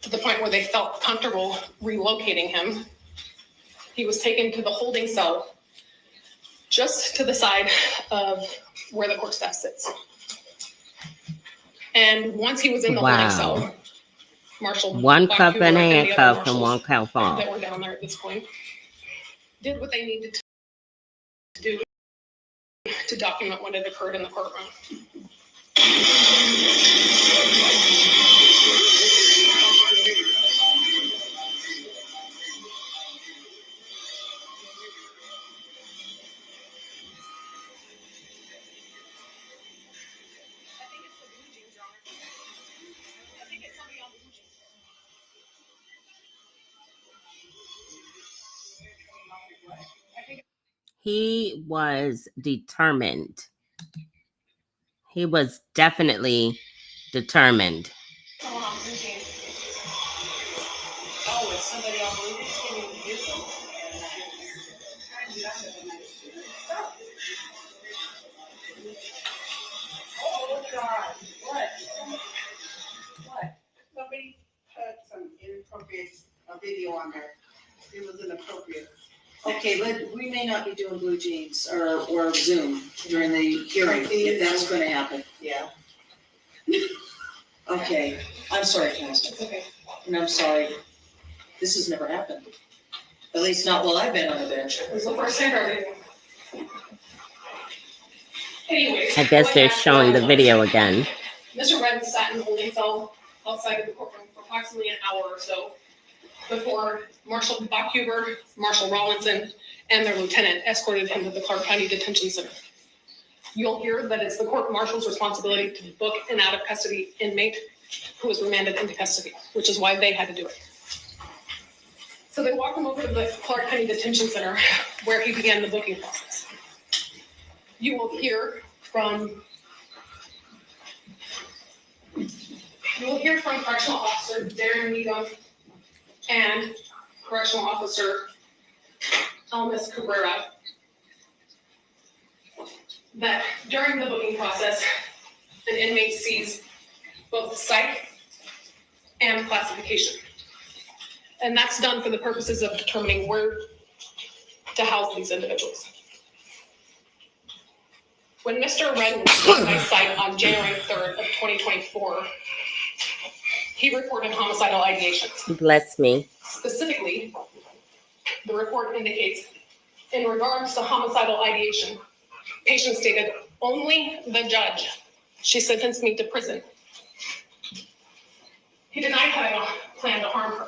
to the point where they felt comfortable relocating him, he was taken to the holding cell just to the side of where the court staff sits. And once he was in the holding cell, Marshal One cuff Bakuber and the other handcuff and marshals one cuff off. that were down there at this point did what they needed to do to document what had occurred in the courtroom. He was determined. He was definitely determined. Oh, it's somebody on Blue Jeans getting you? Oh, God, what? What? Somebody had some inappropriate video on there. It was inappropriate. Okay, but we may not be doing Blue Jeans or Zoom during the hearing, if that's gonna happen. Yeah. Okay, I'm sorry, Council, It's okay. and I'm sorry. This has never happened. At least not while I've been on the bench. It was the first time I heard it. Anyways. I guess they're going back to showing what the it video was. again. Mr. Redden sat in the holding cell outside of the courtroom for approximately an hour or so before Marshal Bakuber, Marshal Rollinson, and their lieutenant escorted him to the Clark County Detention Center. You'll hear that it's the court marshal's responsibility to book an out of custody inmate who was remanded into custody, which is why they had to do it. So they walked him over to the Clark County Detention Center where he began the booking process. You will hear from Correctional Officer Darren Needham and Correctional Officer Almas Cabrera that during the booking process, an inmate sees both psych and classification. And that's done for the purposes of determining where to house these individuals. When Mr. Redden was my psych on January 3rd of 2024, he reported homicidal ideations. Bless me. Specifically, the report indicates, in regards to homicidal ideation, patient stated, only the judge. She sentenced me to prison. He denied having a plan to harm her.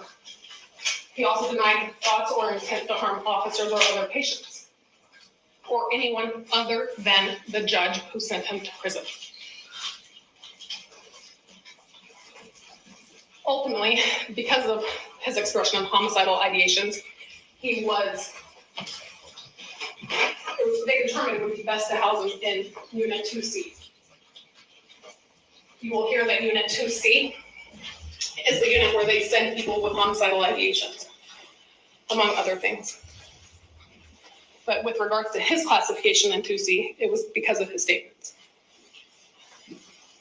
He also denied thoughts or intent to harm officers or other patients, or anyone other than the judge who sent him to prison. Ultimately, because of his expression of homicidal ideations, they determined it would be best to house him in Unit 2C. You will hear that Unit 2C is the unit where they send people with homicidal ideations, among other things. But with regards to his classification in 2C, it was because of his statements.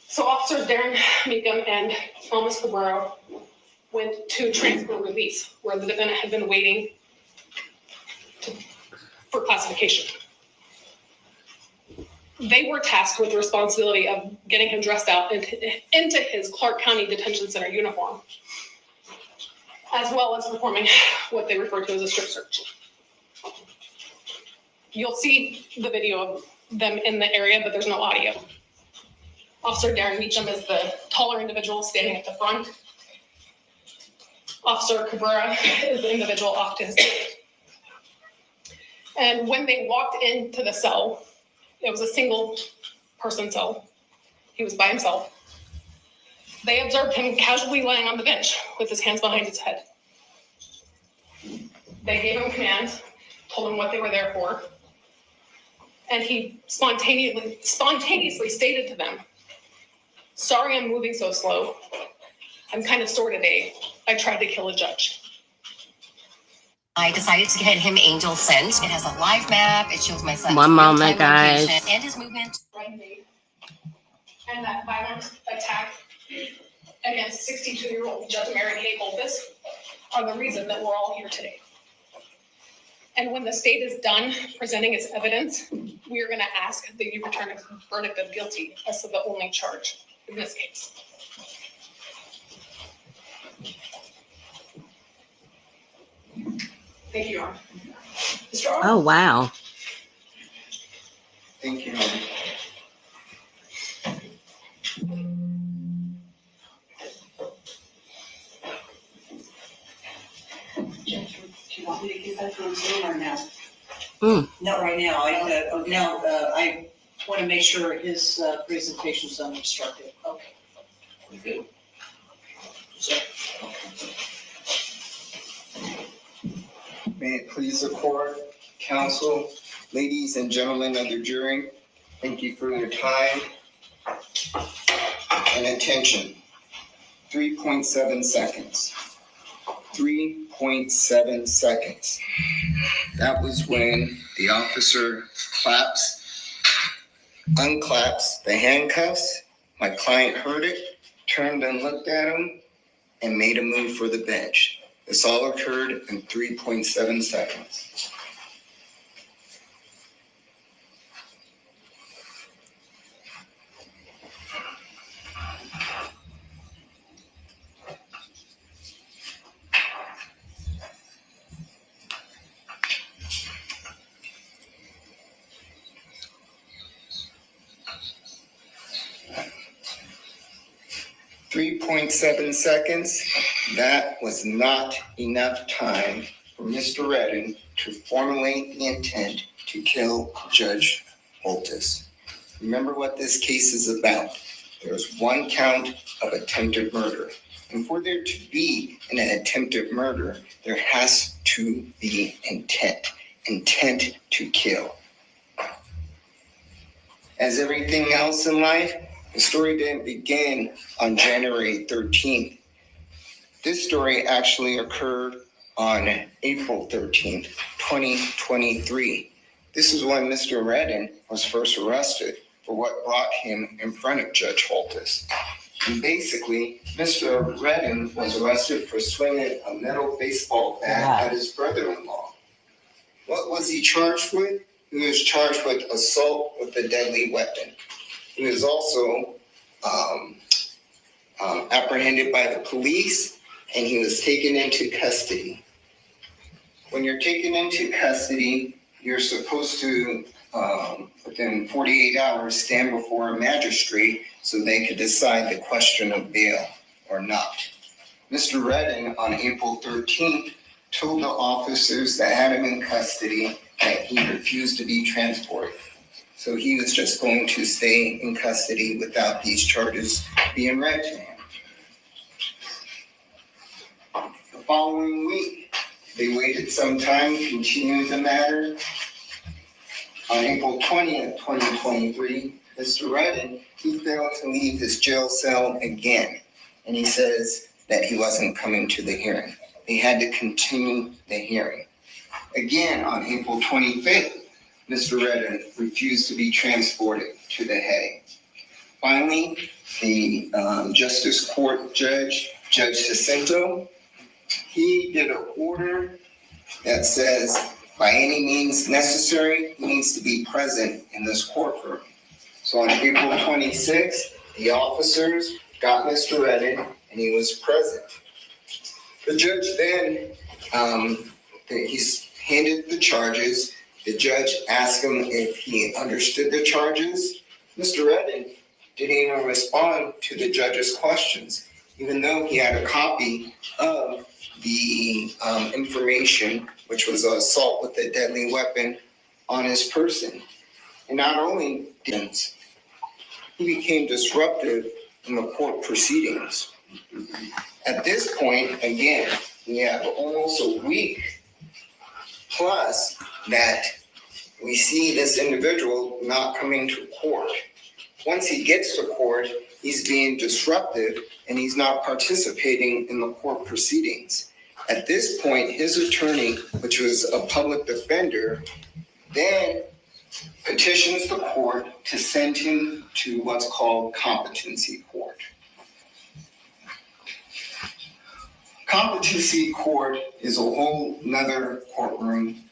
So Officers Darren Meekum and Thomas Cabrera went to transfer release, where the defendant had been waiting for classification. They were tasked with the responsibility of getting him dressed out into his Clark County Detention Center uniform, as well as performing what they refer to as a strip search. You'll see the video of them in the area, but there's no audio. Officer Darren Meacham is the taller individual standing at the front. Officer Cabrera is the individual off to his left. And when they walked into the cell, it was a single person cell. He was by himself. They observed him casually lying on the bench with his hands behind his head. They gave him commands, told him what they were there for, and he spontaneously stated to them, "Sorry I'm moving so slow. I'm kind of sore today. I tried to kill a judge." I decided to get him Angel Sent. It has a live map. It shows my son's One moment, real-time guys. location and his movement. And that violent attack against 62-year-old Judge Mary Kay Holtis are the reason that we're all here today. And when the state is done presenting its evidence, we are going to ask that you return a verdict of guilty as to the only charge in this case. Thank you, Your Honor. Mr. Arnold? Oh, wow. Thank you. Judge, do you want me to give that to Zoom or no? Not right now. I want to make sure his presentation's unobstructed. Okay. We good? So, May it please the court, counsel, ladies and gentlemen of the jury, thank you for your time and attention. 3.7 seconds. 3.7 seconds. That was when the officer unclaps the handcuffs. My client heard it, turned and looked at him, and made a move for the bench. This all occurred in 3.7 seconds. That was not enough time for Mr. Redden to formulate the intent to kill Judge Holtis. Remember what this case is about. There's one count of attempted murder. And for there to be an attempted murder, there has to be intent to kill. As everything else in life, the story didn't begin on January 13th. This story actually occurred on April 13th, 2023. This is when Mr. Redden was first arrested for what brought him in front of Judge Holtis. And basically, Mr. Redden was arrested for swinging a metal baseball bat at his brother-in-law. What was he charged with? He was charged with assault with a deadly weapon. He was also apprehended by the police, and he was taken into custody. When you're taken into custody, you're supposed to, within 48 hours, stand before a magistrate so they could decide the question of bail or not. Mr. Redden, on April 13th, told the officers that had him in custody that he refused to be transported. So he was just going to stay in custody without these charges being read to him. The following week, they waited some time, continued the matter. On April 20th, 2023, Mr. Redden, he failed to leave his jail cell again. And he says that he wasn't coming to the hearing. They had to continue the hearing. Again, on April 25th, Mr. Redden refused to be transported to The Hague. Finally, the Justice Court Judge Jacinto, he did an order that says, by any means necessary, he needs to be present in this courtroom. So on April 26th, the officers got Mr. Redden, and he was present. The judge then, he's handed the charges. The judge asked him if he understood the charges. Mr. Redden didn't even respond to the judge's questions, even though he had a copy of the information, which was assault with a deadly weapon, on his person. And not only did he became disruptive in the court proceedings. At this point, again, we have almost a week plus that we see this individual not coming to court. Once he gets to court, he's being disruptive and he's not participating in the court proceedings. At this point, his attorney, which was a public defender, then petitions the court to send him to what's called competency court. Competency court is a whole nother courtroom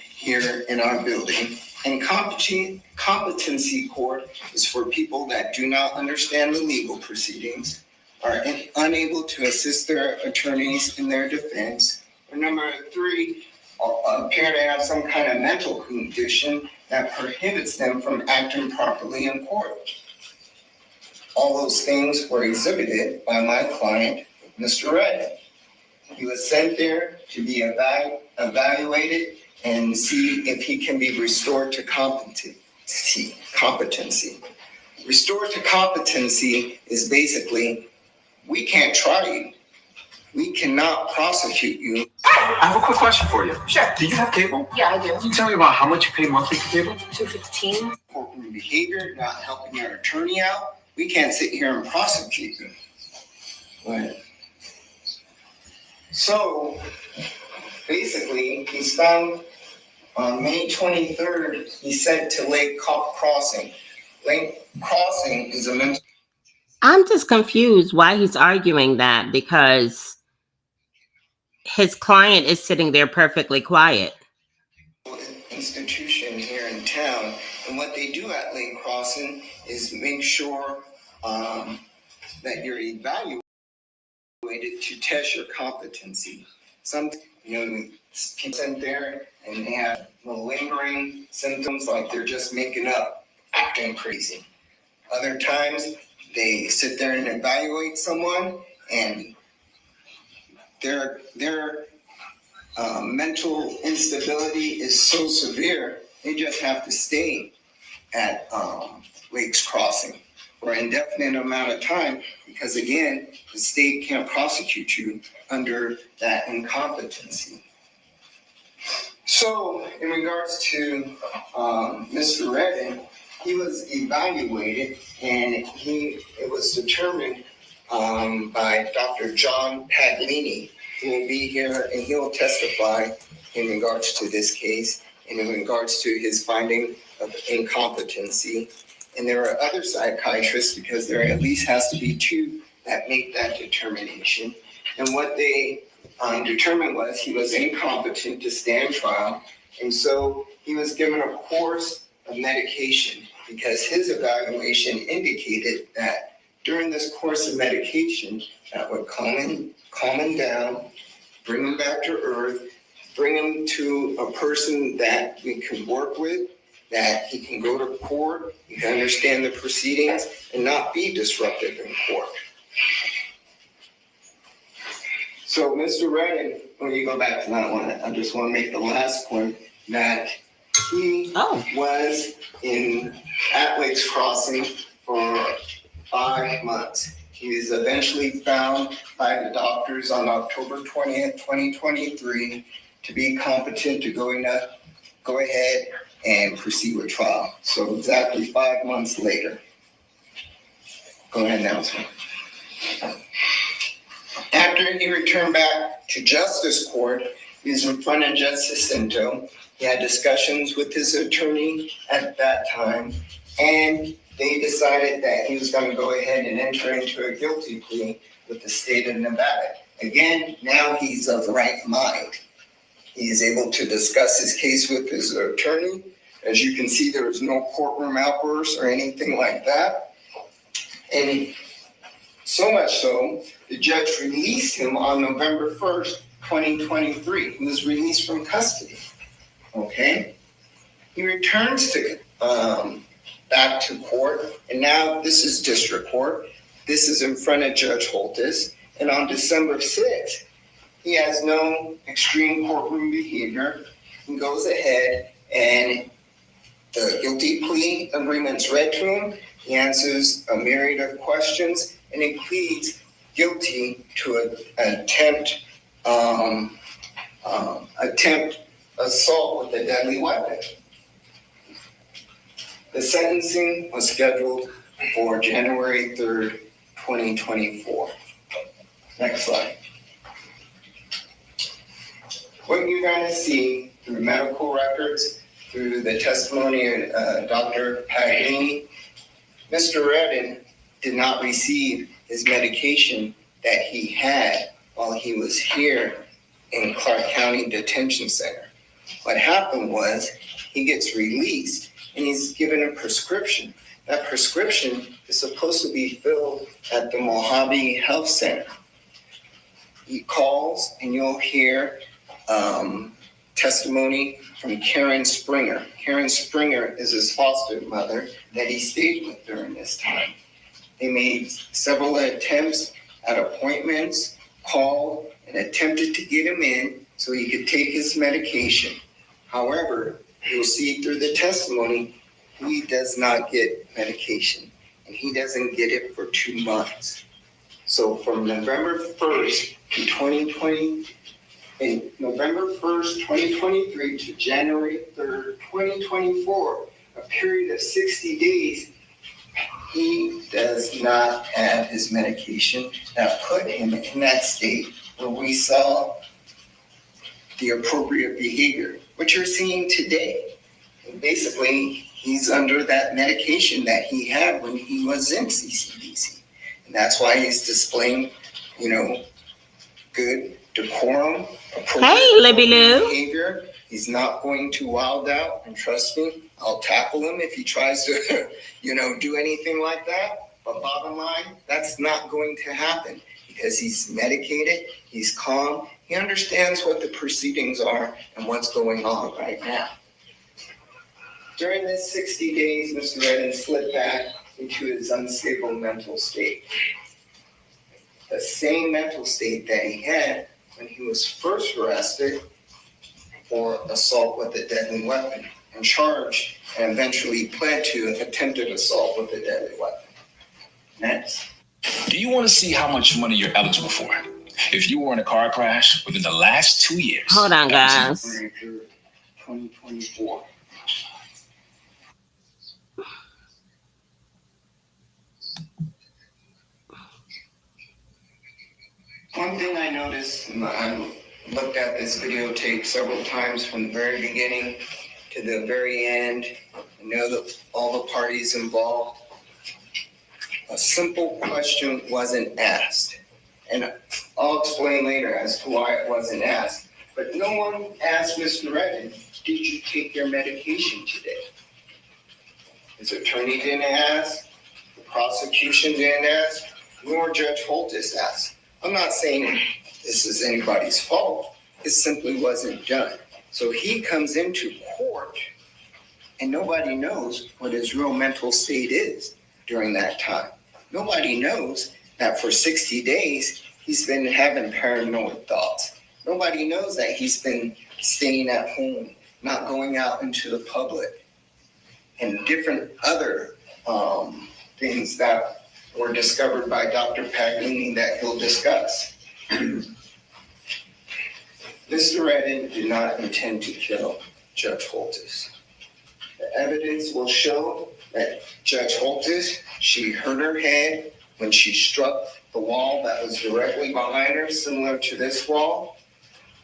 here in our building. And competency court is for people that do not understand the legal proceedings, are unable to assist their attorneys in their defense, or number 3, appear to have some kind of mental condition that prohibits them from acting properly in court. All those things were exhibited by my client, Mr. Redden. He was sent there to be evaluated and see if he can be restored to competency. Restored to competency is basically, we can't try you. We cannot prosecute you. I have a quick question for you. Sure. Do you have cable? Yeah, I do. Can you tell me about how much you pay monthly for cable? $215. Courtroom behavior, not helping your attorney out. We can't sit here and prosecute you. Right. So basically, he's found on May 23rd, he's sent to Lake Crossing. Lake Crossing is a mental. I'm just confused why he's arguing that, because his client is sitting there perfectly quiet. Institution here in town, and what they do at Lake Crossing is make sure that you're evaluated to test your competency. Some, people sit there and they have lingering symptoms like they're just making up, acting crazy. Other times, they sit there and evaluate someone, and their mental instability is so severe, they just have to stay at Lakes Crossing for an indefinite amount of time, because again, the state can't prosecute you under that incompetency. So in regards to Mr. Redden, he was evaluated, and it was determined by Dr. John Paglini, who will be here and he'll testify in regards to this case and in regards to his finding of incompetency. And there are other psychiatrists, because there at least has to be 2 that make that determination. And what they determined was he was incompetent to stand trial. And so he was given a course of medication, because his evaluation indicated that during this course of medication that would calm him down, bring him back to earth, bring him to a person that we can work with, that he can go to court, he can understand the proceedings, and not be disruptive in court. So Mr. Redden, when you go back to that one, I just want to make the last point that he was at Lakes Crossing for 5 months. He was eventually found by the doctors on October 20th, 2023, to be competent to go ahead and proceed with trial. So exactly 5 months later. Go ahead, Nelson. After he returned back to Justice Court, He was in front of Judge Jacinto. He had discussions with his attorney at that time, and they decided that he was going to go ahead and enter into a guilty plea with the state of Nevada. Again, now he's of right mind. He is able to discuss his case with his attorney. As you can see, there was no courtroom outbursts or anything like that. And so much so, the judge released him on November 1st, 2023. He was released from custody. Okay? He returns to back to court, and now this is district court. This is in front of Judge Holtis. And on December 6th, he has no extreme courtroom behavior. He goes ahead and the guilty plea agreement's read to him. He answers a myriad of questions, and he pleads guilty to an attempt assault with a deadly weapon. The sentencing was scheduled for January 3rd, 2024. Next slide. What you're going to see through medical records, through the testimony of Dr. Paganini, Mr. Redden did not receive his medication that he had while he was here in Clark County Detention Center. What happened was he gets released and he's given a prescription. That prescription is supposed to be filled at the Mojave Health Center. He calls and you'll hear testimony from Karen Springer. Karen Springer is his foster mother that he stayed with during this time. They made several attempts at appointments, called, and attempted to get him in so he could take his medication. However, you'll see through the testimony, he does not get medication, and he doesn't get it for 2 months. So from November 1st to 2020, in November 1st, 2023 to January 3rd, 2024, a period of 60 days, he does not have his medication. That put him in that state where we saw the appropriate behavior, which you're seeing today. And basically, he's under that medication that he had when he was in CCDC. And that's why he's displaying, good decorum, appropriate behavior. He's not going to wild out, and trust me, I'll tackle him if he tries to, do anything like that. But bottom line, that's not going to happen because he's medicated, he's calm, he understands what the proceedings are and what's going on right now. During this 60 days, Mr. Redden slipped back into his unstable mental state. The same mental state that he had when he was first arrested for assault with a deadly weapon and charged and eventually pled to attempted assault with a deadly weapon. Next. Do you want to see how much money you're eligible for? If you were in a car crash within the last 2 years. Hold on, guys. 2024. One thing I noticed, and I looked at this videotape several times from the very beginning to the very end. I know that all the parties involved. A simple question wasn't asked. And I'll explain later as to why it wasn't asked. But no one asked Mr. Redden, did you take your medication today? His attorney didn't ask, the prosecution didn't ask, nor Judge Holtis asked. I'm not saying this is anybody's fault. It simply wasn't done. So he comes into court and nobody knows what his real mental state is during that time. Nobody knows that for 60 days, he's been having paranoid thoughts. Nobody knows that he's been staying at home, not going out into the public, and different other things that were discovered by Dr. Paganini that he'll discuss. Mr. Redden did not intend to kill Judge Holtis. The evidence will show that Judge Holtis, she hurt her head when she struck the wall that was directly behind her, similar to this wall.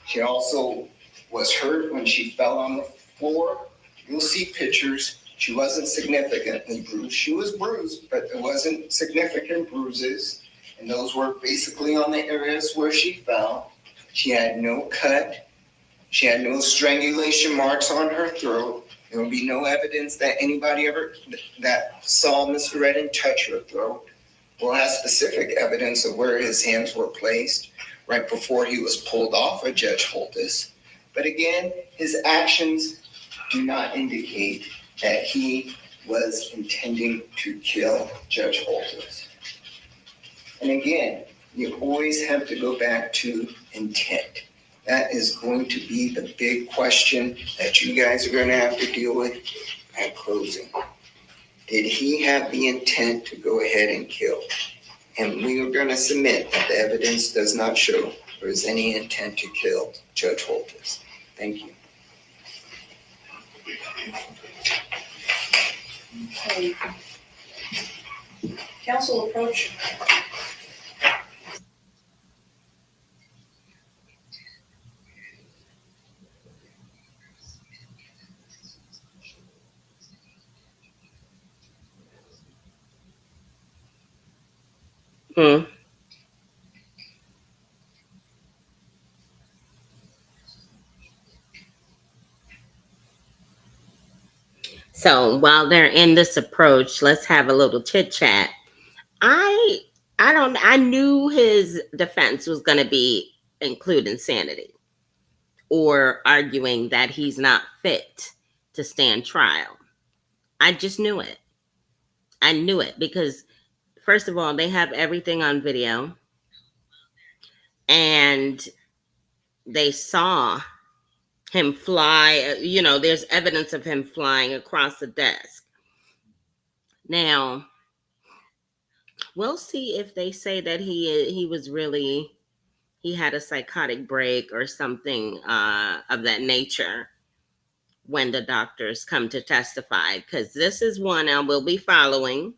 She also was hurt when she fell on the floor. You'll see pictures. She wasn't significantly bruised. She was bruised, but there wasn't significant bruises. And those were basically on the areas where she fell. She had no cut. She had no strangulation marks on her throat. There will be no evidence that anybody ever that saw Mr. Redden touch her throat. We'll have specific evidence of where his hands were placed right before he was pulled off of Judge Holtis. But again, his actions do not indicate that he was intending to kill Judge Holtis. And again, you always have to go back to intent. That is going to be the big question that you guys are going to have to deal with at closing. Did he have the intent to go ahead and kill? And we are going to submit that the evidence does not show there was any intent to kill Judge Holtis. Thank you. Okay. Council approach. So while they're in this approach, let's have a little chit chat. I knew his defense was going to be include insanity or arguing that he's not fit to stand trial. I just knew it. I knew it because, first of all, they have everything on video and they saw him fly. You know, there's evidence of him flying across the desk. Now, we'll see if they say that he had a psychotic break or something of that nature when the doctors come to testify, because this is one I will be following.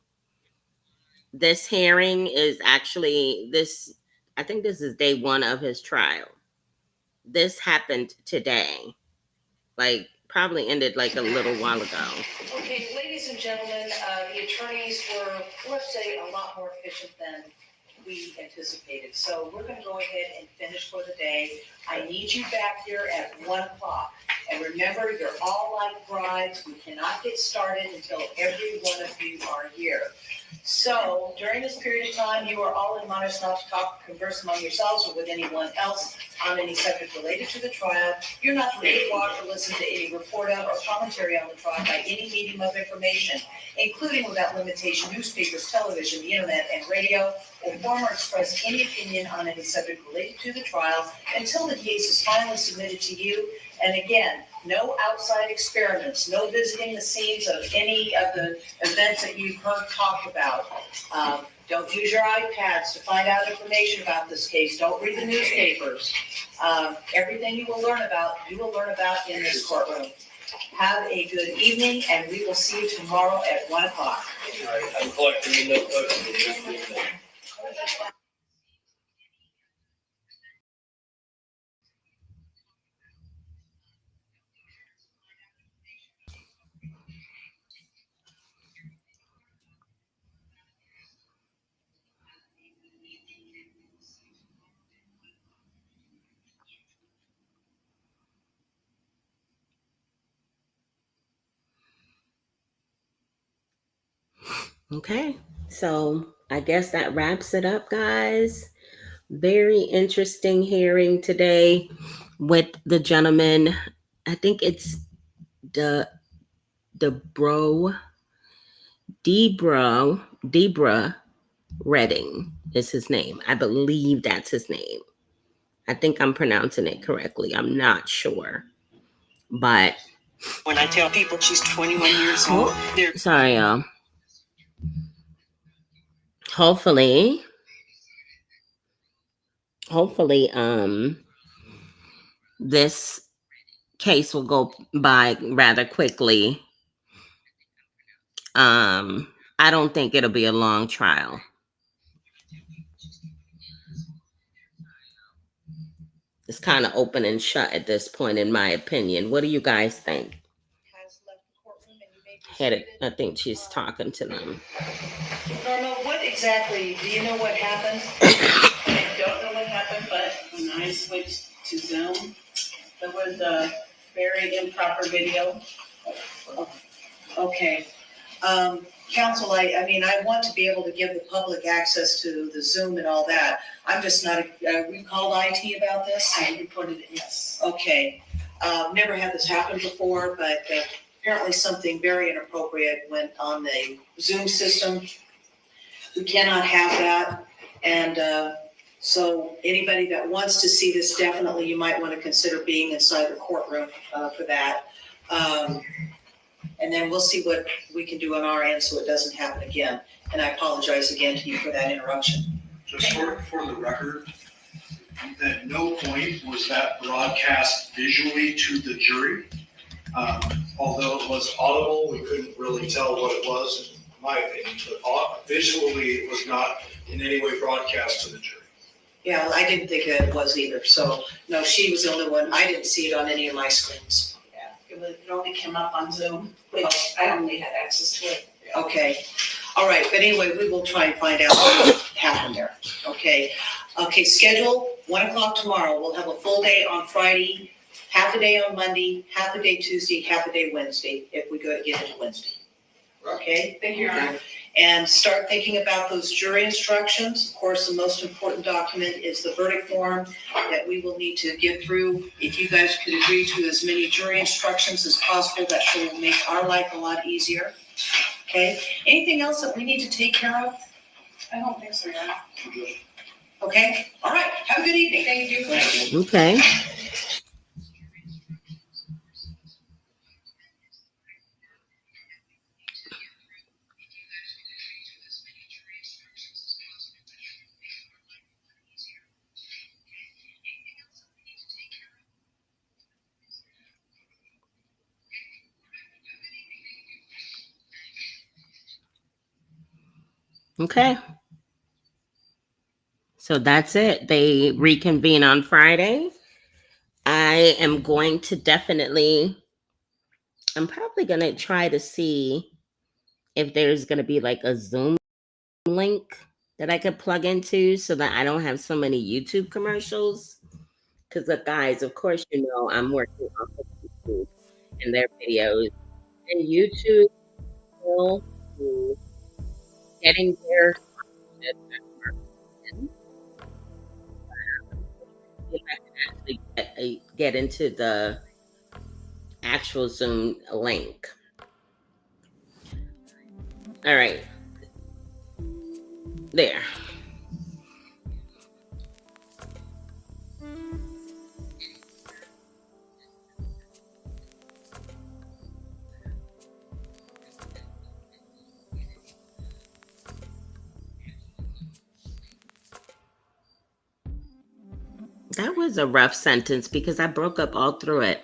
This hearing is actually I think this is day one of his trial. This happened today, like probably ended like a little while ago. Okay, ladies and gentlemen, the attorneys were, let's say, a lot more efficient than we anticipated. So we're going to go ahead and finish for the day. I need you back here at 1:00. And remember, you're all like brides. We cannot get started until every one of you are here. So during this period of time, you are all admonished not to talk, converse among yourselves or with anyone else on any subject related to the trial. You're not to read, watch, or listen to any report of or commentary on the trial by any medium of information, including without limitation newspapers, television, the internet, and radio, or form or express any opinion on any subject related to the trial until the case is finally submitted to you. And again, no outside experiments, no visiting the scenes of any of the events that you've heard talked about. Don't use your iPads to find out information about this case. Don't read the newspapers. Everything you will learn about in this courtroom. Have a good evening, and we will see you tomorrow at 1:00. All right, I'm collecting the notebooks. Okay, so I guess that wraps it up, guys. Very interesting hearing today with the gentleman. I think it's Debra Redding is his name. I believe that's his name. I think I'm pronouncing it correctly. I'm not sure. But When I tell people she's 21 years old, they're sorry, y'all. Hopefully, this case will go by rather quickly. I don't think it'll be a long trial. It's kind of open and shut at this point, in my opinion. What do you guys think? Has left the courtroom and you may be Had it, seated. I think she's talking to them. Norma, what exactly, do you know what happened? I don't know what happened, but when I switched to Zoom, there was a very improper video. Okay. Counsel, I mean, I want to be able to give the public access to the Zoom and all that. I'm just not, we called IT about this? I reported it, yes. Okay. Never had this happen before, but apparently something very inappropriate went on the Zoom system. We cannot have that. And so anybody that wants to see this, definitely you might want to consider being inside the courtroom for that. And then we'll see what we can do on our end so it doesn't happen again. And I apologize again to you for that interruption. Just for the record, at no point was that broadcast visually to the jury. Although it was audible, we couldn't really tell what it was, in my opinion. But visually, it was not in any way broadcast to the jury. Yeah, I didn't think that it was either. So, no, she was the only one. I didn't see it on any of my screens. It only came up on Zoom, which I only had access to it. Okay. All right. But anyway, we will try and find out what happened there. Okay. Okay. Schedule 1:00 tomorrow. We'll have a full day on Friday, half a day on Monday, half a day Tuesday, half a day Wednesday, if we go to get into Wednesday. Okay. Thank you, Your Honor. And start thinking about those jury instructions. Of course, the most important document is the verdict form that we will need to get through. If you guys could agree to as many jury instructions as possible, that will make our life a lot easier. Okay? Anything else that we need to take care of? I don't think so, Your Honor. Okay? All right. Have a good evening. Thank you. Okay. Okay. So that's it. They reconvene on Friday. I am going to I'm probably going to try to see if there's going to be like a Zoom link that I could plug into so that I don't have so many YouTube commercials. Because, guys, of course, you know, I'm working off of YouTube and their videos. And YouTube will be getting their if I can actually get into the actual Zoom link. All right. There. That was a rough sentence because I broke up all through it.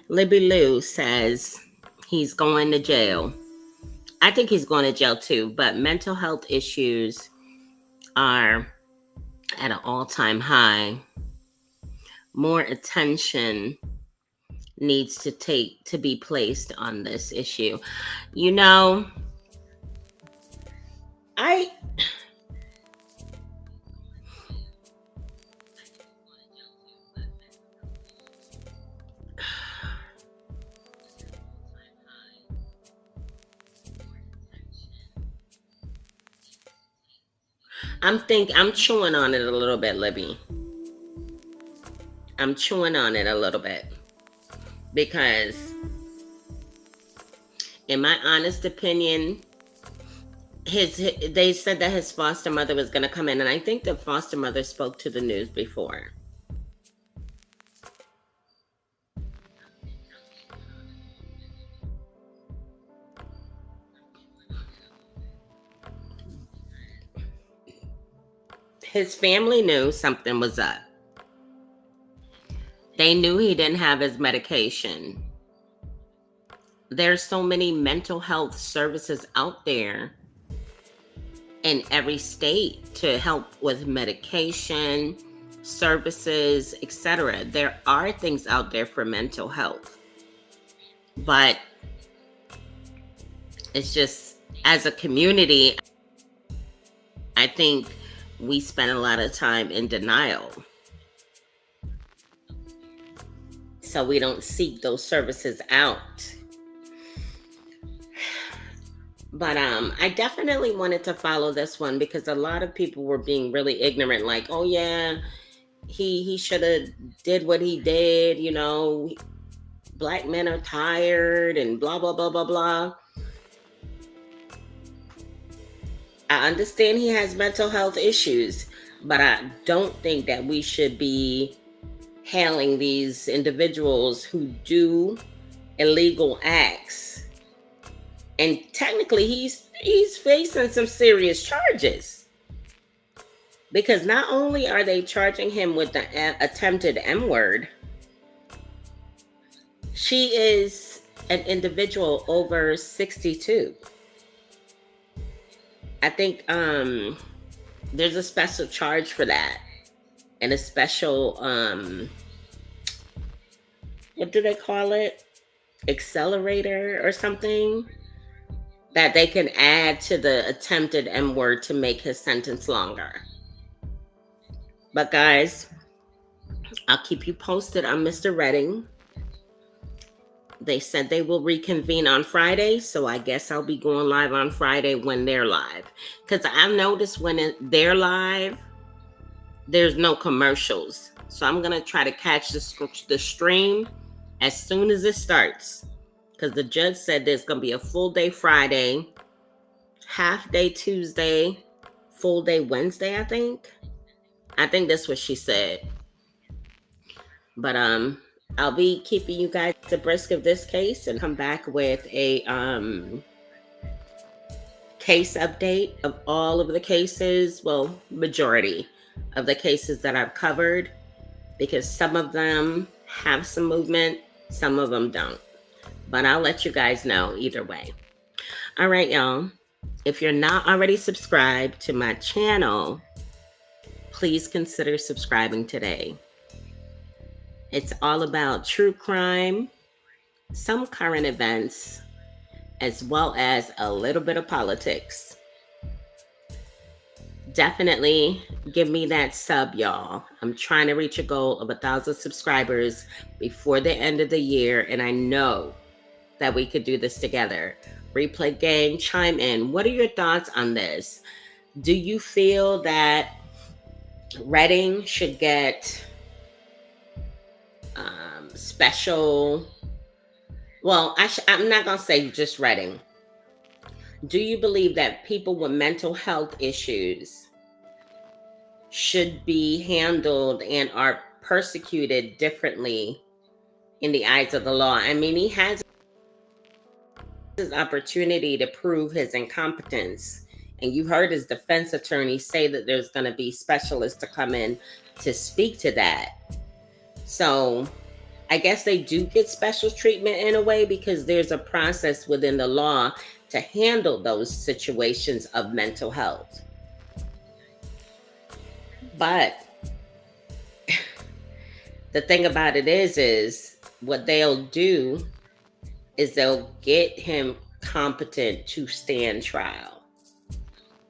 Libby Lou says he's going to jail. I think he's going to jail too, but mental health issues are at an all-time high. More attention needs to be placed on this issue. You know, I'm chewing on it a little bit, Libby. I'm chewing on it a little bit because, in my honest opinion, they said that his foster mother was going to come in, and I think the foster mother spoke to the news before. His family knew something was up. They knew he didn't have his medication. There's so many mental health services out there in every state to help with medication, services, etc. There are things out there for mental health, but it's just, as a community, I think we spend a lot of time in denial. So we don't seek those services out. But I definitely wanted to follow this one because a lot of people were being really ignorant, like, oh yeah, he should have did what he did, you know, Black men are tired and blah, blah, blah, blah, blah. I understand he has mental health issues, but I don't think that we should be hailing these individuals who do illegal acts. And technically, he's facing some serious charges. Because not only are they charging him with the attempted M-word, she is an individual over 62. I think there's a special charge for that. And a special, what do they call it? Accelerator or something that they can add to the attempted M-word to make his sentence longer. But guys, I'll keep you posted on Mr. Redding. They said they will reconvene on Friday, so I guess I'll be going live on Friday when they're live. Because I've noticed when they're live, there's no commercials. So I'm going to try to catch the stream as soon as it starts. Because the judge said there's going to be a full day Friday, half day Tuesday, full day Wednesday, I think. I think that's what she said. But I'll be keeping you guys abreast of this case and come back with a case update of all of the cases. Well, majority of the cases that I've covered, because some of them have some movement, some of them don't. But I'll let you guys know either way. All right, y'all. If you're not already subscribed to my channel, please consider subscribing today. It's all about true crime, some current events, as well as a little bit of politics. Definitely give me that sub, y'all. I'm trying to reach a goal of 1,000 subscribers before the end of the year, and I know that we could do this together. Replay gang, chime in. What are your thoughts on this? Do you feel that Redding should get special? Well, I'm not going to say just Redding. Do you believe that people with mental health issues should be handled and are persecuted differently in the eyes of the law? I mean, he has his opportunity to prove his incompetence. And you heard his defense attorney say that there's going to be specialists to come in to speak to that. So I guess they do get special treatment in a way because there's a process within the law to handle those situations of mental health. But the thing about it is what they'll do is they'll get him competent to stand trial.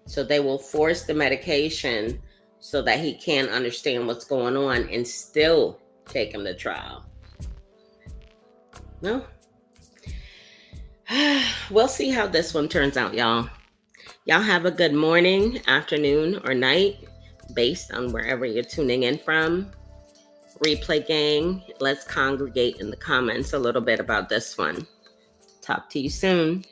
So they will force the medication so that he can't understand what's going on and still take him to trial. No. We'll see how this one turns out, y'all. Y'all have a good morning, afternoon, or night, based on wherever you're tuning in from. Replay gang, let's congregate in the comments a little bit about this one. Talk to you soon.